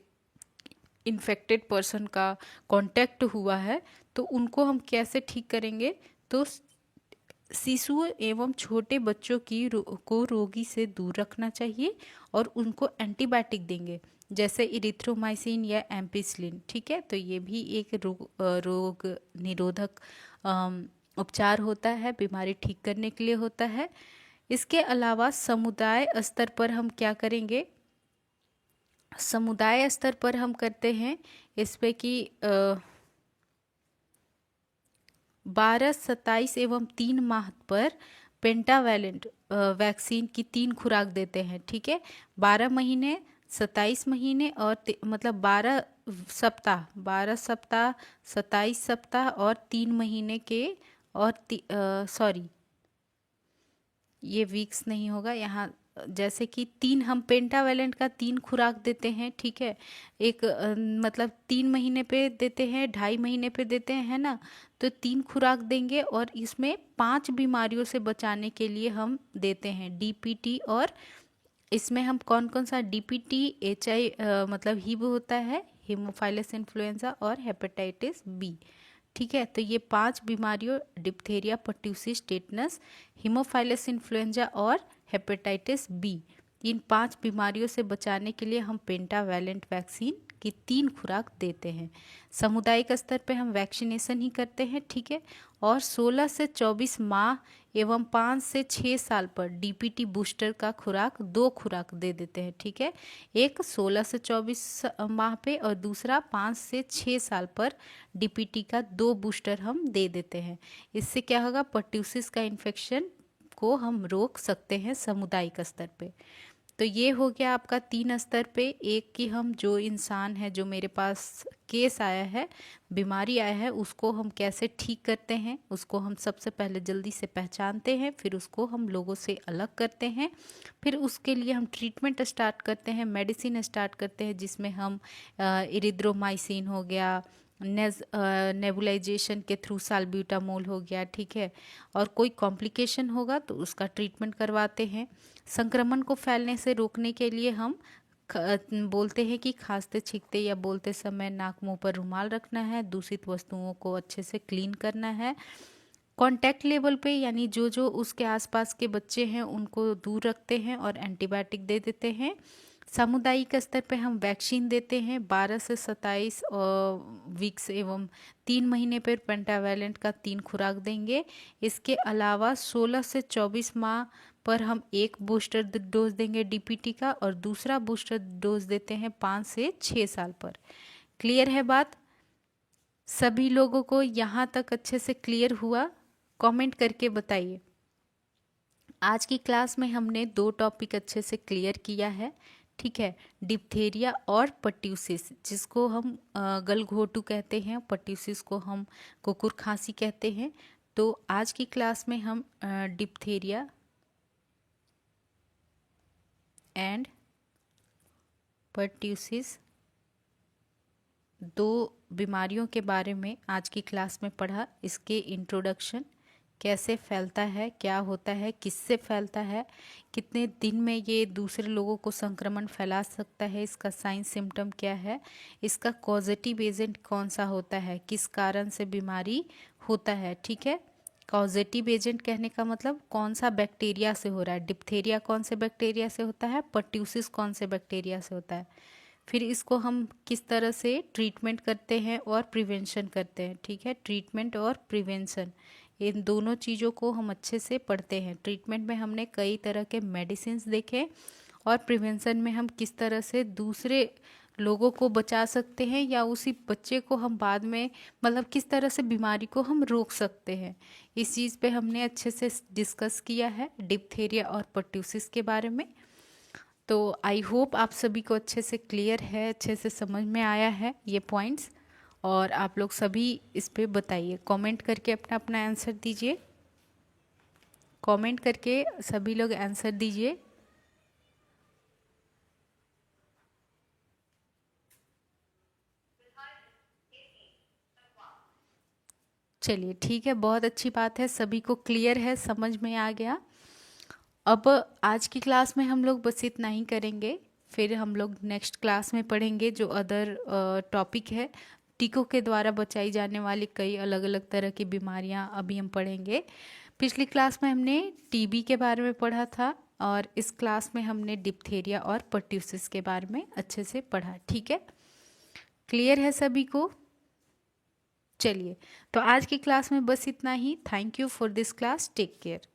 इन्फेक्टेड पर्सन का कांटेक्ट हुआ है तो उनको हम कैसे ठीक करेंगे। तो शिशुओं एवं छोटे बच्चों को रोगी से दूर रखना चाहिए और उनको एंटीबायोटिक देंगे, जैसे इरिथ्रोमाइसिन या एम्पिसिलिन, ठीक है। तो ये भी एक रोग निरोधक उपचार होता है, बीमारी ठीक करने के लिए होता है। इसके अलावा समुदाय स्तर पर हम क्या करेंगे, समुदाय स्तर पर हम करते हैं इस पे कि 12, 27 एवं 3 माह पर पेंटावैलेंट वैक्सीन की 3 खुराक देते हैं, ठीक है। 12 महीने, 27 महीने और मतलब 12 सप्ताह, 27 सप्ताह और 3 महीने के, और सॉरी ये वीक्स नहीं होगा यहाँ, जैसे कि 3 हम पेंटावैलेंट का 3 खुराक देते हैं, ठीक है। एक मतलब 3 महीने पे देते हैं, 2.5 महीने पे देते हैं, है ना। तो 3 खुराक देंगे और इसमें 5 बीमारियों से बचाने के लिए हम देते हैं डीपीटी। और इसमें हम कौन कौन सा, डीपीटी, एचआई मतलब हिब होता है, हीमोफाइलस इन्फ्लुएंजा और हेपेटाइटिस बी, ठीक है। तो ये 5 बीमारियों, diphtheria, pertussis, tetanus, Haemophilus influenza और हेपेटाइटिस बी, इन 5 बीमारियों से बचाने के लिए हम पेंटावैलेंट वैक्सीन की 3 खुराक देते हैं। सामुदायिक स्तर पे हम वैक्सीनेशन ही करते हैं, ठीक है। और 16 से 24 माह एवं 5 से 6 साल पर डीपीटी बूस्टर का खुराक 2 खुराक दे देते हैं, ठीक है। एक 16 से 24 माह पे और दूसरा 5 से 6 साल पर डीपीटी का 2 बूस्टर हम दे देते हैं। इससे क्या होगा, पर्ट्यूसिस का इन्फेक्शन को हम रोक सकते हैं सामुदायिक स्तर पे। तो ये हो गया आपका 3 स्तर पे। एक कि हम जो इंसान है, जो मेरे पास केस आया है, बीमारी आया है, उसको हम कैसे ठीक करते हैं, उसको हम सबसे पहले जल्दी से पहचानते हैं, फिर उसको हम लोगों से अलग करते हैं, फिर उसके लिए हम ट्रीटमेंट स्टार्ट करते हैं, मेडिसिन स्टार्ट करते हैं, जिसमें हम इरिथ्रोमाइसिन हो गया, नेबुलाइजेशन के थ्रू साल्ब्यूटामोल हो गया, ठीक है। और कोई कॉम्प्लिकेशन होगा तो उसका ट्रीटमेंट करवाते हैं। संक्रमण को फैलने से रोकने के लिए हम बोलते हैं कि खांसते, छींकते या बोलते समय नाक मुंह पर रुमाल रखना है, दूषित वस्तुओं को अच्छे से क्लीन करना है। कॉन्टैक्ट लेवल पे, यानी जो जो उसके आसपास के बच्चे हैं उनको दूर रखते हैं और एंटीबायोटिक दे देते हैं। सामुदायिक स्तर पे हम वैक्सीन देते हैं 12 से 27 वीक्स एवं 3 महीने पर पेंटावैलेंट का 3 खुराक देंगे। इसके अलावा 16 से 24 माह पर हम एक बूस्टर डोज देंगे डीपीटी का और दूसरा बूस्टर डोज देते हैं 5 से 6 साल पर। क्लियर है बात? सभी लोगों को यहाँ तक अच्छे से क्लियर हुआ? कमेंट करके बताइए। आज की क्लास में हमने 2 टॉपिक अच्छे से क्लियर किया है, ठीक है। डिप्थेरिया और पर्ट्यूसिस, जिसको हम गलघोटू कहते हैं, पर्ट्यूसिस को हम कुकुर खांसी कहते हैं। तो आज की क्लास में हम डिप्थेरिया एंड पर्ट्यूसिस 2 बीमारियों के बारे में आज की क्लास में पढ़ा। इसके इंट्रोडक्शन, कैसे फैलता है, क्या होता है, किससे फैलता है, कितने दिन में ये दूसरे लोगों को संक्रमण फैला सकता है, इसका साइन सिम्टम क्या है, इसका कॉजेटिव एजेंट कौन सा होता है, किस कारण से बीमारी होता है, ठीक है। कॉजेटिव एजेंट कहने का मतलब कौन सा बैक्टीरिया से हो रहा है, डिप्थेरिया कौन से बैक्टीरिया से होता है, पर्ट्यूसिस कौन से बैक्टीरिया से होता है। फिर इसको हम किस तरह से ट्रीटमेंट करते हैं और प्रिवेंशन करते हैं, ठीक है। ट्रीटमेंट और प्रिवेंशन, इन दोनों चीज़ों को हम अच्छे से पढ़ते हैं। ट्रीटमेंट में हमने कई तरह के मेडिसिन्स देखे और प्रिवेंशन में हम किस तरह से दूसरे लोगों को बचा सकते हैं या उसी बच्चे को हम बाद में, मतलब किस तरह से बीमारी को हम रोक सकते हैं, इस चीज़ पे हमने अच्छे से डिस्कस किया है डिप्थेरिया और पर्ट्यूसिस के बारे में। तो आई होप आप सभी को अच्छे से क्लियर है, अच्छे से समझ में आया है ये पॉइंट्स। और आप लोग सभी इस पे बताइए, कमेंट करके अपना अपना आंसर दीजिए। कमेंट करके सभी लोग आंसर दीजिए। चलिए ठीक है, बहुत अच्छी बात है, सभी को क्लियर है, समझ में आ गया। अब आज की क्लास में हम लोग बस इतना ही करेंगे, फिर हम लोग नेक्स्ट क्लास में पढ़ेंगे जो अदर टॉपिक है। टीकों के द्वारा बचाई जाने वाली कई अलग अलग तरह की बीमारियां अभी हम पढ़ेंगे। पिछली क्लास में हमने टीबी के बारे में पढ़ा था और इस क्लास में हमने डिप्थेरिया और पर्ट्यूसिस के बारे में अच्छे से पढ़ा। ठीक है, क्लियर है सभी को? चलिए, तो आज की क्लास में बस इतना ही। Thank you for this class, take care.